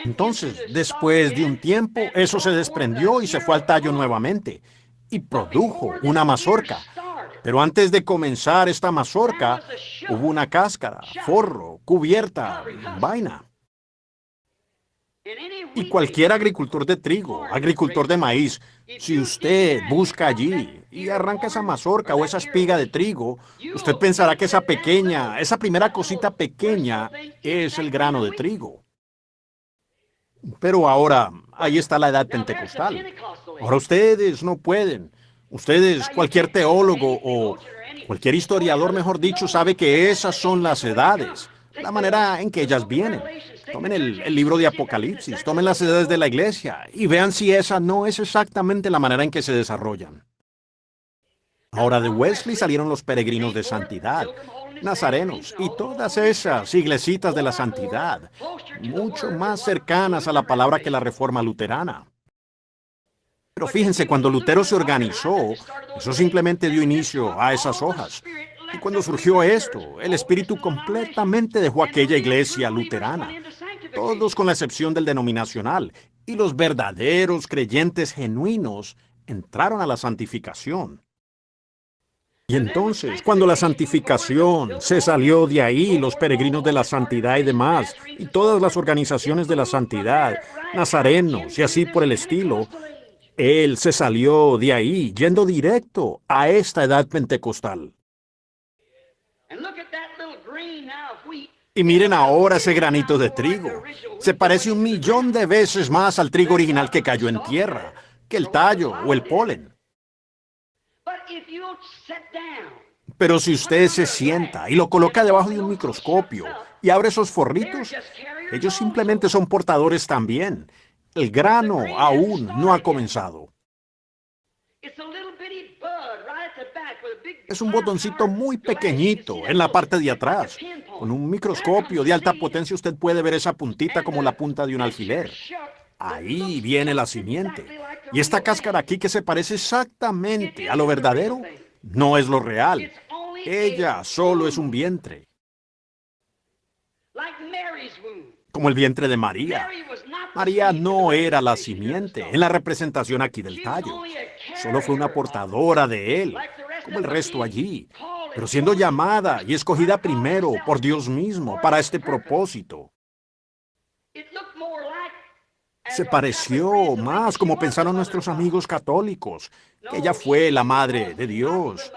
Entonces, después de un tiempo, eso se desprendió y se fue al tallo nuevamente, y produjo una mazorca. Pero antes de comenzar esta mazorca, hubo una cáscara, forro, cubierta, vaina. Y cualquier agricultor de trigo, agricultor de maíz, si usted busca allí y arranca esa mazorca o esa espiga de trigo, usted pensará que esa primera cosita pequeña es el grano de trigo. Pero ahora, ahí está la edad pentecostal. Ahora ustedes no pueden. Ustedes, cualquier teólogo o cualquier historiador, mejor dicho, sabe que esas son las edades, la manera en que ellas vienen. Tomen el libro de Apocalipsis, tomen las edades de la iglesia y vean si esa no es exactamente la manera en que se desarrollan. Ahora de Wesley salieron los peregrinos de santidad, nazarenos y todas esas iglesitas de la santidad, mucho más cercanas a la palabra que la reforma luterana. Pero fíjense, cuando Lutero se organizó, eso simplemente dio inicio a esas hojas. Y cuando surgió esto, el espíritu completamente dejó aquella iglesia luterana, todos con la excepción del denominacional, y los verdaderos creyentes genuinos entraron a la santificación. Y entonces, cuando la santificación se salió de ahí, los peregrinos de la santidad y demás, y todas las organizaciones de la santidad, nazarenos y así por el estilo, él se salió de ahí, yendo directo a esta edad pentecostal. Y miren ahora ese granito de trigo. Se parece 1.000.000 de veces más al trigo original que cayó en tierra, que el tallo o el polen. Pero si usted se sienta y lo coloca debajo de un microscopio y abre esos forritos, ellos simplemente son portadores también. El grano aún no ha comenzado. Es un botoncito muy pequeñito en la parte de atrás. Con un microscopio de alta potencia usted puede ver esa puntita como la punta de un alfiler. Ahí viene la simiente. Y esta cáscara aquí que se parece exactamente a lo verdadero, no es lo real. Ella solo es un vientre. Como el vientre de María. María no era la simiente en la representación aquí del tallo. Solo fue una portadora de él, como el resto allí, pero siendo llamada y escogida primero por Dios mismo para este propósito. Se pareció más como pensaron nuestros amigos católicos, que ella fue la madre de Dios.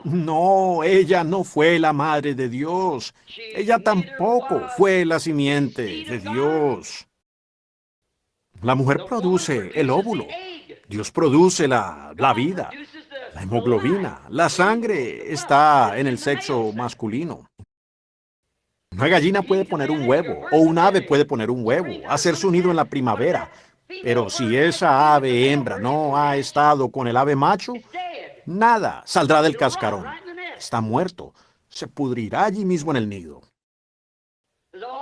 No, ella no fue la madre de Dios. Ella tampoco fue la simiente de Dios. La mujer produce el óvulo. Dios produce la vida. La hemoglobina, la sangre, está en el sexo masculino. Una gallina puede poner un huevo, o un ave puede poner un huevo, hacer su nido en la primavera. Pero si esa ave hembra no ha estado con el ave macho, nada saldrá del cascarón. Está muerto. Se pudrirá allí mismo en el nido.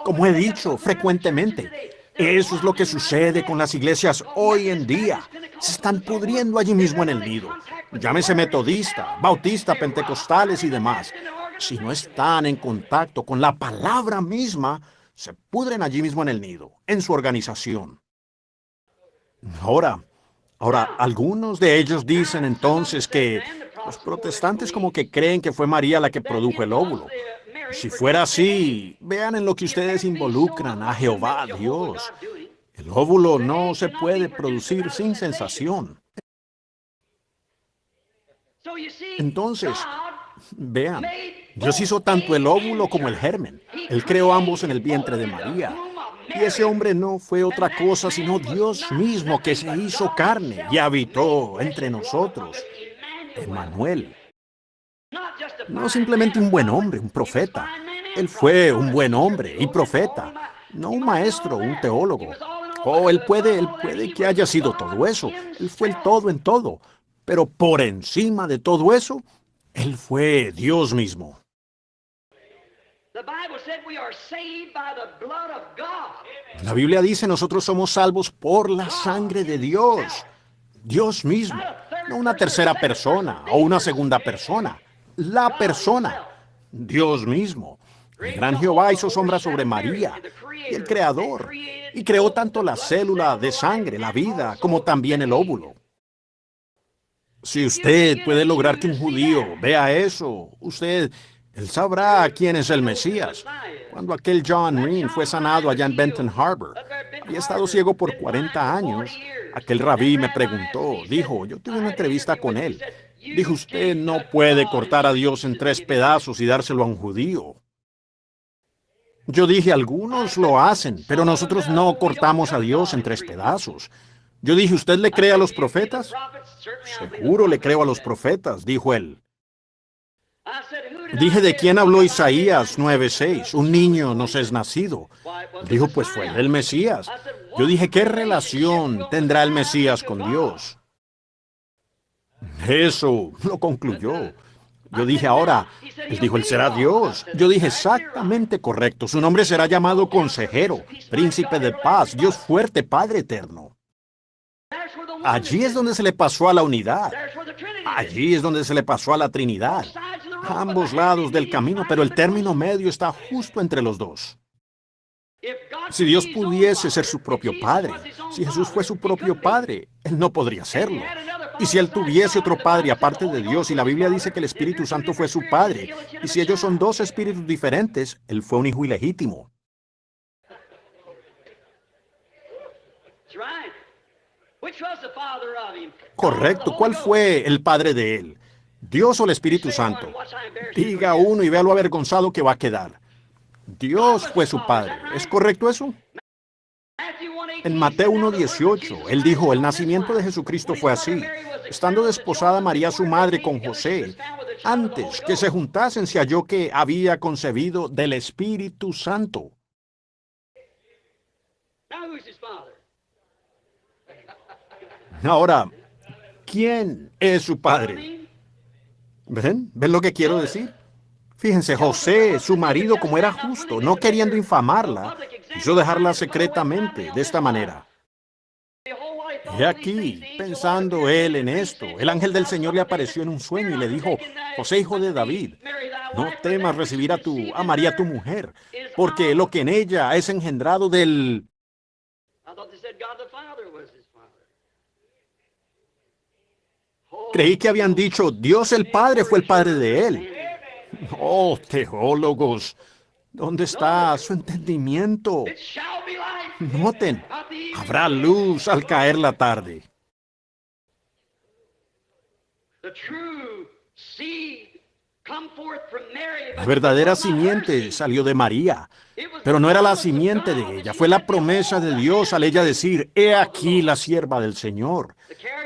Como he dicho frecuentemente, eso es lo que sucede con las iglesias hoy en día. Se están pudriendo allí mismo en el nido. Llámese metodista, bautista, pentecostales y demás. Si no están en contacto con la palabra misma, se pudren allí mismo en el nido, en su organización. Ahora, algunos de ellos dicen entonces que los protestantes como que creen que fue María la que produjo el óvulo. Si fuera así, vean en lo que ustedes involucran a Jehová, Dios. El óvulo no se puede producir sin sensación. Entonces, vean, Dios hizo tanto el óvulo como el germen. Él creó ambos en el vientre de María. Y ese hombre no fue otra cosa sino Dios mismo que se hizo carne y habitó entre nosotros. Emmanuel. No simplemente un buen hombre, un profeta. Él fue un buen hombre y profeta, no un maestro, un teólogo. Él puede que haya sido todo eso. Él fue el todo en todo. Pero por encima de todo eso, Él fue Dios mismo. La Biblia dice, nosotros somos salvos por la sangre de Dios. Dios mismo, no una tercera persona o una segunda persona. La persona, Dios mismo. El gran Jehová hizo sombra sobre María, y el Creador, y creó tanto la célula de sangre, la vida, como también el óvulo. Si usted puede lograr que un judío vea eso, él sabrá quién es el Mesías. Cuando aquel John Green fue sanado allá en Benton Harbor, había estado ciego por 40 años, aquel rabí me preguntó, dijo, yo tuve una entrevista con él. Dijo, usted no puede cortar a Dios en 3 pedazos y dárselo a un judío. Yo dije, algunos lo hacen, pero nosotros no cortamos a Dios en 3 pedazos. Yo dije, ¿usted le cree a los profetas? Seguro le creo a los profetas, dijo él. Dije, ¿de quién habló Isaías 9:6? Un niño nos es nacido. Dijo, pues fue del Mesías. Yo dije, ¿qué relación tendrá el Mesías con Dios? Eso lo concluyó. Yo dije, ahora, él dijo, él será Dios. Yo dije, exactamente correcto. Su nombre será llamado Consejero, Príncipe de Paz, Dios fuerte, Padre eterno. Allí es donde se le pasó a la unidad. Allí es donde se le pasó a la Trinidad. A ambos lados del camino, pero el término medio está justo entre los dos. Si Dios pudiese ser su propio Padre, si Jesús fue su propio Padre, Él no podría hacerlo. Y si Él tuviese otro Padre aparte de Dios, y la Biblia dice que el Espíritu Santo fue su Padre, y si ellos son 2 espíritus diferentes, Él fue un hijo ilegítimo. Correcto. ¿Cuál fue el Padre de Él? ¿Dios o el Espíritu Santo? Diga uno y vea lo avergonzado que va a quedar. Dios fue su Padre. ¿Es correcto eso? En Mateo 1:18, Él dijo, el nacimiento de Jesucristo fue así. Estando desposada María su madre con José, antes que se juntasen se halló que había concebido del Espíritu Santo. Ahora, ¿quién es su padre? ¿Ven? ¿Ven lo que quiero decir? Fíjense, José, su marido, como era justo, no queriendo infamarla, quiso dejarla secretamente, de esta manera. Y aquí, pensando él en esto, el ángel del Señor le apareció en un sueño y le dijo, José, hijo de David, no temas recibir a María tu mujer, porque lo que en ella es engendrado del... Creí que habían dicho, Dios el Padre fue el Padre de él. Oh, teólogos, ¿dónde está su entendimiento? Noten, habrá luz al caer la tarde. La verdadera simiente salió de María, pero no era la simiente de ella, fue la promesa de Dios al ella decir, he aquí la sierva del Señor.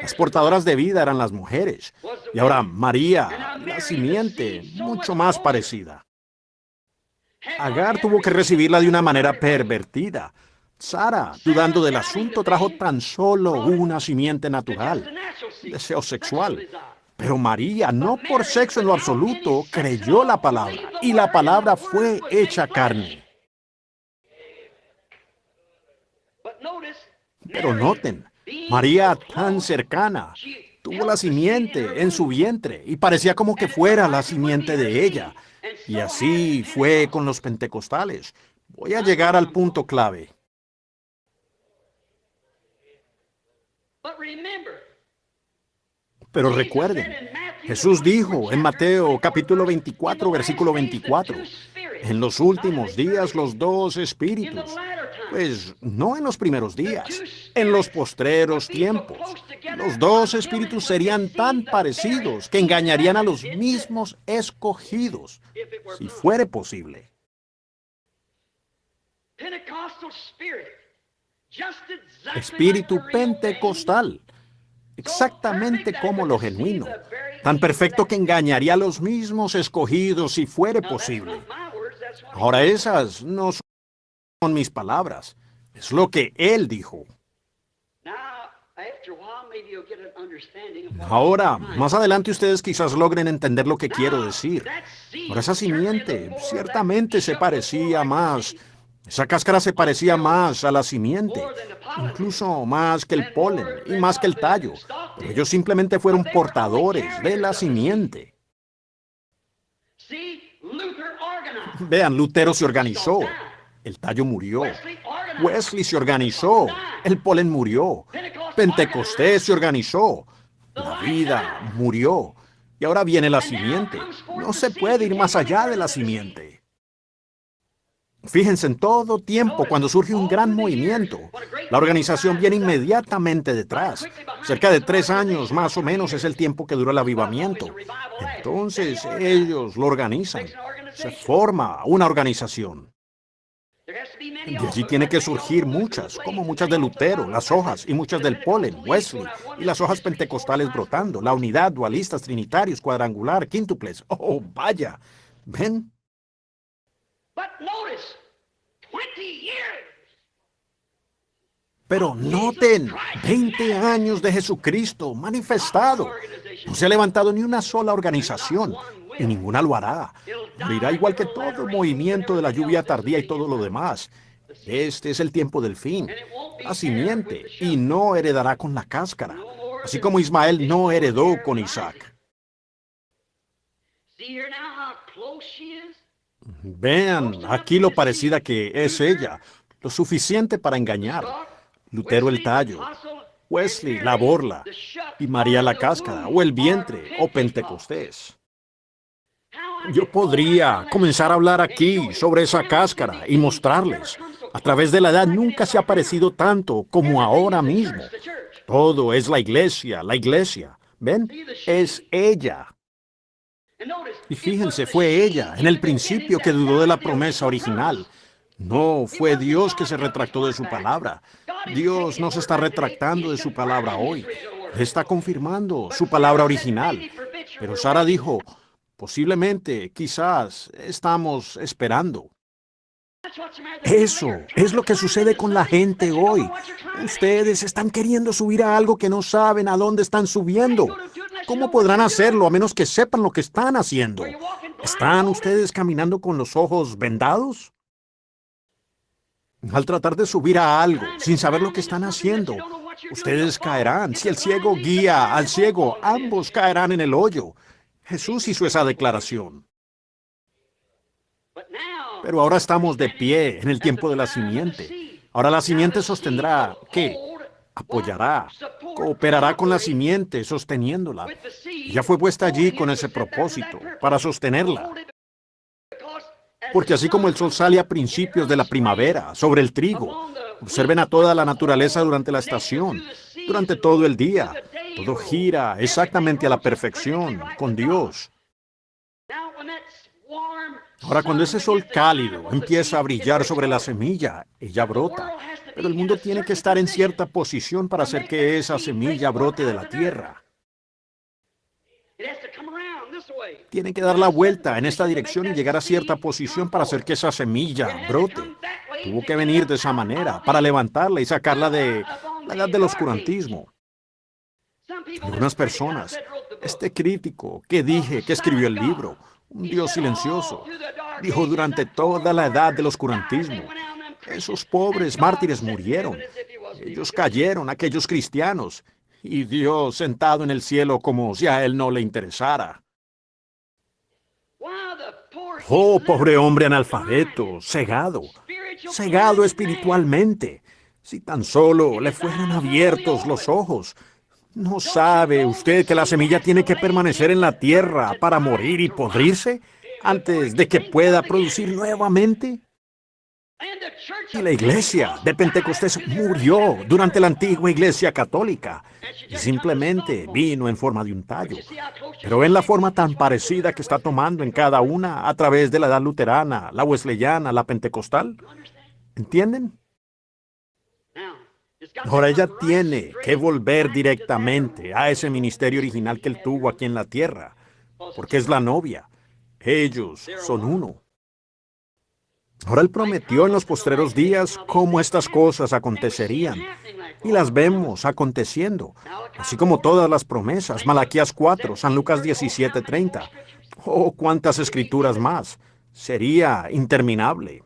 Las portadoras de vida eran las mujeres. Y ahora María, la simiente, mucho más parecida. Agar tuvo que recibirla de una manera pervertida. Sara, dudando del asunto, trajo tan solo una simiente natural, deseo sexual. Pero María, no por sexo en lo absoluto, creyó la palabra, y la palabra fue hecha carne. Pero noten, María tan cercana, tuvo la simiente en su vientre, y parecía como que fuera la simiente de ella. Y así fue con los pentecostales. Voy a llegar al punto clave. Pero recuerden, Jesús dijo en Mateo capítulo 24, versículo 24, en los últimos días los dos espíritus, pues no en los primeros días, en los postreros tiempos, los dos espíritus serían tan parecidos que engañarían a los mismos escogidos, si fuere posible. Espíritu pentecostal, exactamente como lo genuino, tan perfecto que engañaría a los mismos escogidos si fuere posible. Ahora esas no son mis palabras, es lo que Él dijo. Ahora, más adelante ustedes quizás logren entender lo que quiero decir. Ahora esa simiente ciertamente se parecía más, esa cáscara se parecía más a la simiente, incluso más que el polen y más que el tallo, pero ellos simplemente fueron portadores de la simiente. Vean, Lutero se organizó, el tallo murió. Wesley se organizó, el polen murió. Pentecostés se organizó, la vida murió. Y ahora viene la simiente. No se puede ir más allá de la simiente. Fíjense, en todo tiempo, cuando surge un gran movimiento, la organización viene inmediatamente detrás. Cerca de 3 años, más o menos, es el tiempo que dura el avivamiento. Entonces, ellos lo organizan. Se forma una organización. De allí tiene que surgir muchas, como muchas de Lutero, las hojas, y muchas del polen, Wesley, y las hojas pentecostales brotando, la unidad, dualistas, trinitarios, cuadrangular, quíntuples. ¡Oh, vaya! ¿Ven? Pero noten, 20 años de Jesucristo manifestado. No se ha levantado ni una sola organización, y ninguna lo hará. Morirá igual que todo el movimiento de la lluvia tardía y todo lo demás. Este es el tiempo del fin. La simiente, y no heredará con la cáscara, así como Ismael no heredó con Isaac. Vean aquí lo parecida que es ella, lo suficiente para engañar. Lutero el tallo, Wesley la borla, y María la cáscara, o el vientre, o Pentecostés. Yo podría comenzar a hablar aquí sobre esa cáscara y mostrarles. A través de la edad nunca se ha parecido tanto como ahora mismo. Todo es la iglesia, la iglesia. ¿Ven? Es ella. Y fíjense, fue ella, en el principio, que dudó de la promesa original. No fue Dios que se retractó de su palabra. Dios no se está retractando de su palabra hoy. Está confirmando su palabra original. Pero Sara dijo, posiblemente, quizás, estamos esperando. Eso es lo que sucede con la gente hoy. Ustedes están queriendo subir a algo que no saben a dónde están subiendo. ¿Cómo podrán hacerlo a menos que sepan lo que están haciendo? ¿Están ustedes caminando con los ojos vendados? Al tratar de subir a algo sin saber lo que están haciendo, ustedes caerán. Si el ciego guía al ciego, ambos caerán en el hoyo. Jesús hizo esa declaración. Pero ahora estamos de pie en el tiempo de la simiente. Ahora la simiente sostendrá, ¿qué? Apoyará, cooperará con la simiente, sosteniéndola. Ya fue puesta allí con ese propósito, para sostenerla. Porque así como el sol sale a principios de la primavera sobre el trigo, observen a toda la naturaleza durante la estación, durante todo el día. Todo gira exactamente a la perfección, con Dios. Ahora, cuando ese sol cálido empieza a brillar sobre la semilla, ella brota. Pero el mundo tiene que estar en cierta posición para hacer que esa semilla brote de la tierra. Tiene que dar la vuelta en esta dirección y llegar a cierta posición para hacer que esa semilla brote. Tuvo que venir de esa manera, para levantarla y sacarla de la edad del oscurantismo. Algunas personas, este crítico que dije que escribió el libro, un Dios silencioso, dijo durante toda la edad del oscurantismo, esos pobres mártires murieron, ellos cayeron, aquellos cristianos, y Dios sentado en el cielo como si a él no le interesara. Oh, pobre hombre analfabeto, cegado espiritualmente. Si tan solo le fueran abiertos los ojos. ¿No sabe usted que la semilla tiene que permanecer en la tierra para morir y podrirse antes de que pueda producir nuevamente? Y la iglesia de Pentecostés murió durante la antigua iglesia católica y simplemente vino en forma de un tallo. Pero en la forma tan parecida que está tomando en cada una a través de la edad luterana, la wesleyana, la pentecostal. ¿Entienden? Ahora ella tiene que volver directamente a ese ministerio original que él tuvo aquí en la tierra, porque es la novia. Ellos son uno. Ahora él prometió en los postreros días cómo estas cosas acontecerían, y las vemos aconteciendo, así como todas las promesas, Malaquías 4, San Lucas 17:30. Oh, cuántas escrituras más. Sería interminable.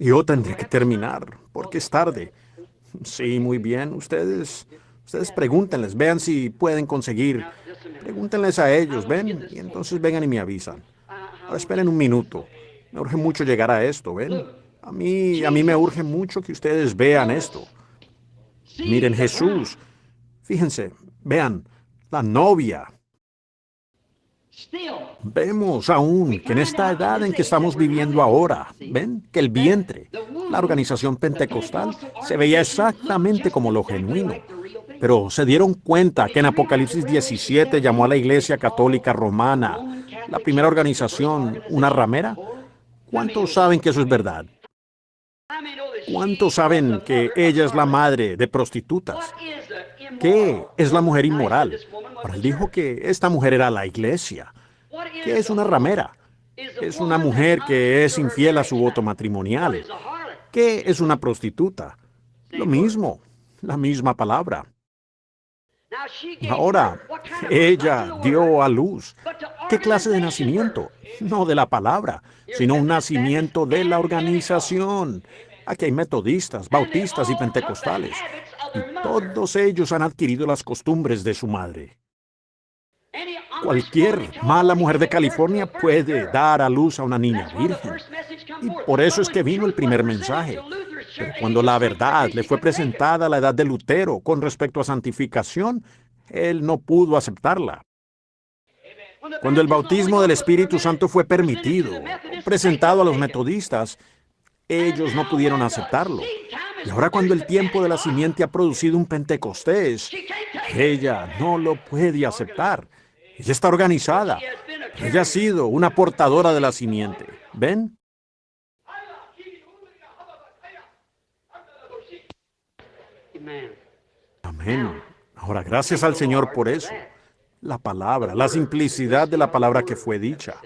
Y yo tendré que terminar, porque es tarde. Sí, muy bien. Ustedes pregúntenles, vean si pueden conseguir. Pregúntenles a ellos, ven, y entonces vengan y me avisan. Ahora esperen un minuto. Me urge mucho llegar a esto, ¿ven? A mí me urge mucho que ustedes vean esto. Miren, Jesús. Fíjense, vean, la novia. Vemos aún que en esta edad en que estamos viviendo ahora, ven que el vientre, la organización pentecostal, se veía exactamente como lo genuino. Pero se dieron cuenta que en Apocalipsis 17 llamó a la Iglesia Católica Romana, la primera organización, una ramera. ¿Cuántos saben que eso es verdad? ¿Cuántos saben que ella es la madre de prostitutas? ¿Qué es la mujer inmoral? Ahora él dijo que esta mujer era la iglesia. ¿Qué es una ramera? Es una mujer que es infiel a su voto matrimonial. ¿Qué es una prostituta? Lo mismo, la misma palabra. Ahora, ella dio a luz. ¿Qué clase de nacimiento? No de la palabra, sino un nacimiento de la organización. Aquí hay metodistas, bautistas y pentecostales. Y todos ellos han adquirido las costumbres de su madre. Cualquier mala mujer de California puede dar a luz a una niña virgen. Y por eso es que vino el primer mensaje. Pero cuando la verdad le fue presentada a la edad de Lutero con respecto a santificación, él no pudo aceptarla. Cuando el bautismo del Espíritu Santo fue permitido, presentado a los metodistas, ellos no pudieron aceptarlo. Y ahora cuando el tiempo de la simiente ha producido un Pentecostés, ella no lo puede aceptar. Ella está organizada. Ella ha sido una portadora de la simiente. ¿Ven? Amén. Ahora, gracias al Señor por eso. La palabra, la simplicidad de la palabra que fue dicha.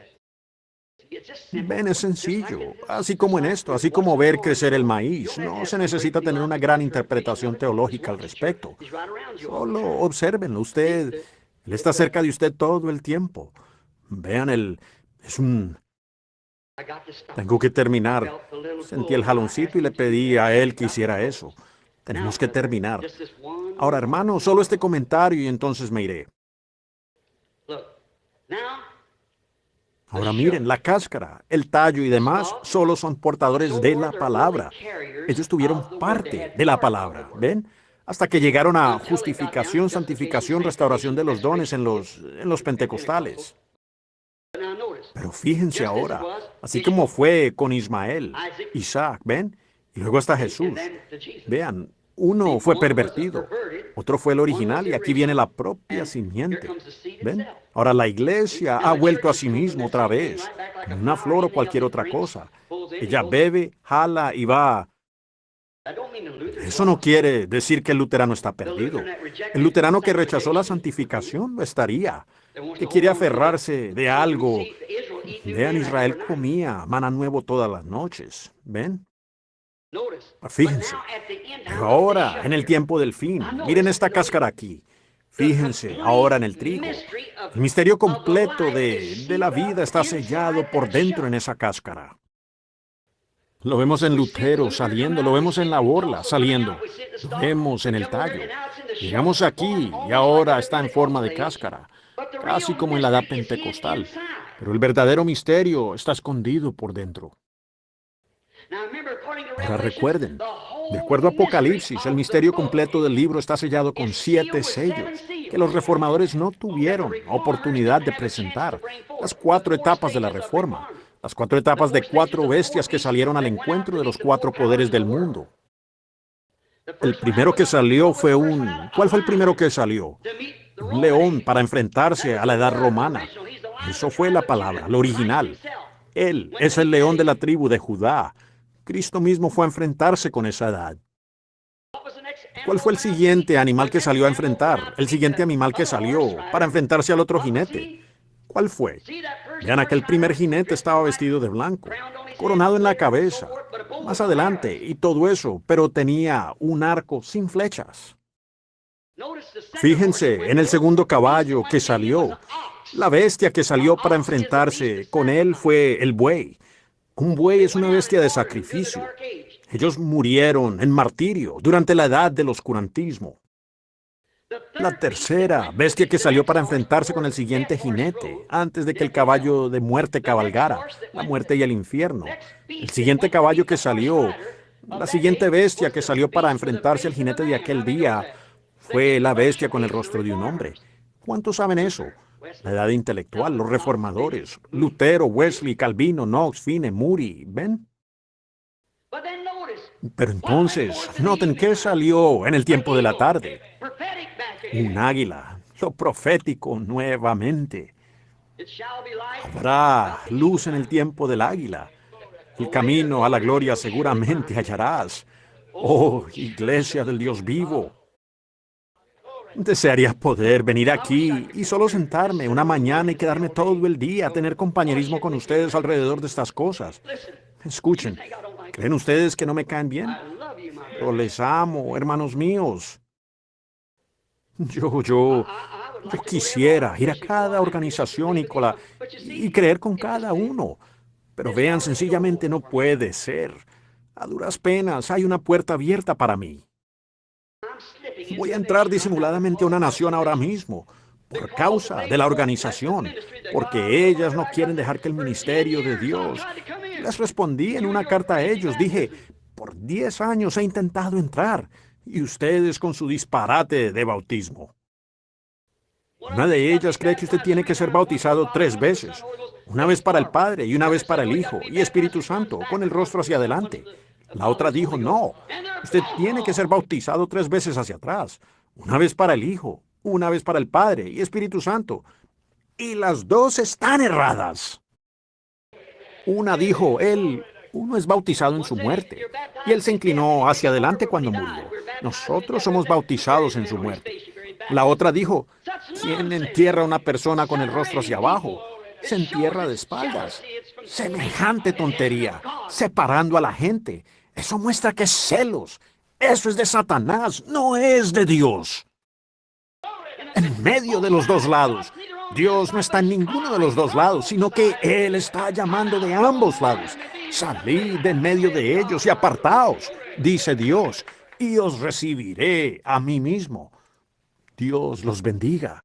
Ven, es sencillo. Así como en esto, así como ver crecer el maíz. No se necesita tener una gran interpretación teológica al respecto. Solo obsérvenlo. Él está cerca de usted todo el tiempo. Vean, Tengo que terminar. Sentí el jaloncito y le pedí a él que hiciera eso. Tenemos que terminar. Ahora, hermano, solo este comentario y entonces me iré. Ahora miren, la cáscara, el tallo y demás solo son portadores de la palabra. Ellos tuvieron parte de la palabra, ¿ven? Hasta que llegaron a justificación, santificación, restauración de los dones en los pentecostales. Pero fíjense ahora, así como fue con Ismael, Isaac, ¿ven? Y luego está Jesús. Vean, uno fue pervertido, otro fue el original y aquí viene la propia simiente. ¿Ven? Ahora la iglesia ha vuelto a sí mismo otra vez, como una flor o cualquier otra cosa. Ella bebe, jala y va Eso no quiere decir que el luterano está perdido. El luterano que rechazó la santificación lo estaría, que quiere aferrarse de algo. Vean, Israel comía maná nuevo todas las noches. ¿Ven? Fíjense. Pero ahora, en el tiempo del fin, miren esta cáscara aquí. Fíjense, ahora en el trigo. El misterio completo de la vida está sellado por dentro en esa cáscara. Lo vemos en Lutero saliendo, lo vemos en la borla saliendo, lo vemos en el tallo. Llegamos aquí y ahora está en forma de cáscara, casi como en la edad pentecostal. Pero el verdadero misterio está escondido por dentro. Ahora recuerden, de acuerdo a Apocalipsis, el misterio completo del libro está sellado con 7 sellos, que los reformadores no tuvieron oportunidad de presentar. Las 4 etapas de la reforma, las 4 etapas de 4 bestias que salieron al encuentro de los 4 poderes del mundo. El primero que salió fue ¿Cuál fue el primero que salió? Un león para enfrentarse a la edad romana. Eso fue la palabra, lo original. Él es el león de la tribu de Judá. Cristo mismo fue a enfrentarse con esa edad. ¿Cuál fue el siguiente animal que salió a enfrentar? El siguiente animal que salió para enfrentarse al otro jinete. ¿Cuál fue? Vean, aquel primer jinete estaba vestido de blanco, coronado en la cabeza, más adelante, y todo eso, pero tenía un arco sin flechas. Fíjense en el segundo caballo que salió. La bestia que salió para enfrentarse con él fue el buey. Un buey es una bestia de sacrificio. Ellos murieron en martirio durante la edad del oscurantismo. La tercera bestia que salió para enfrentarse con el siguiente jinete, antes de que el caballo de muerte cabalgara, la muerte y el infierno. El siguiente caballo que salió, la siguiente bestia que salió para enfrentarse al jinete de aquel día, fue la bestia con el rostro de un hombre. ¿Cuántos saben eso? La edad intelectual, los reformadores, Lutero, Wesley, Calvino, Knox, Finney, Moody, ¿ven? Pero entonces, noten qué salió en el tiempo de la tarde. Un águila, lo profético nuevamente. Habrá luz en el tiempo del águila. El camino a la gloria seguramente hallarás. Oh, iglesia del Dios vivo. Desearía poder venir aquí y solo sentarme una mañana y quedarme todo el día a tener compañerismo con ustedes alrededor de estas cosas. Escuchen, ¿creen ustedes que no me caen bien? Yo les amo, hermanos míos. Yo quisiera ir a cada organización y creer con cada uno. Pero vean, sencillamente no puede ser. A duras penas hay una puerta abierta para mí. Voy a entrar disimuladamente a una nación ahora mismo, por causa de la organización, porque ellas no quieren dejar que el ministerio de Dios. Les respondí en una carta a ellos, dije, por 10 años he intentado entrar, y ustedes con su disparate de bautismo. Una de ellas cree que usted tiene que ser bautizado 3 veces, una vez para el Padre y una vez para el Hijo y Espíritu Santo, con el rostro hacia adelante. La otra dijo, no, usted tiene que ser bautizado 3 veces hacia atrás, una vez para el Hijo, una vez para el Padre y Espíritu Santo. Y las 2 están erradas. Una dijo, uno es bautizado en su muerte, y él se inclinó hacia adelante cuando murió. Nosotros somos bautizados en su muerte. La otra dijo, ¿quién entierra a una persona con el rostro hacia abajo? Se entierra de espaldas. Semejante tontería, separando a la gente. Eso muestra que es celos. Eso es de Satanás, no es de Dios. En medio de los 2 lados. Dios no está en ninguno de los 2 lados, sino que Él está llamando de ambos lados. Salid de en medio de ellos y apartaos, dice Dios, y os recibiré a mí mismo. Dios los bendiga.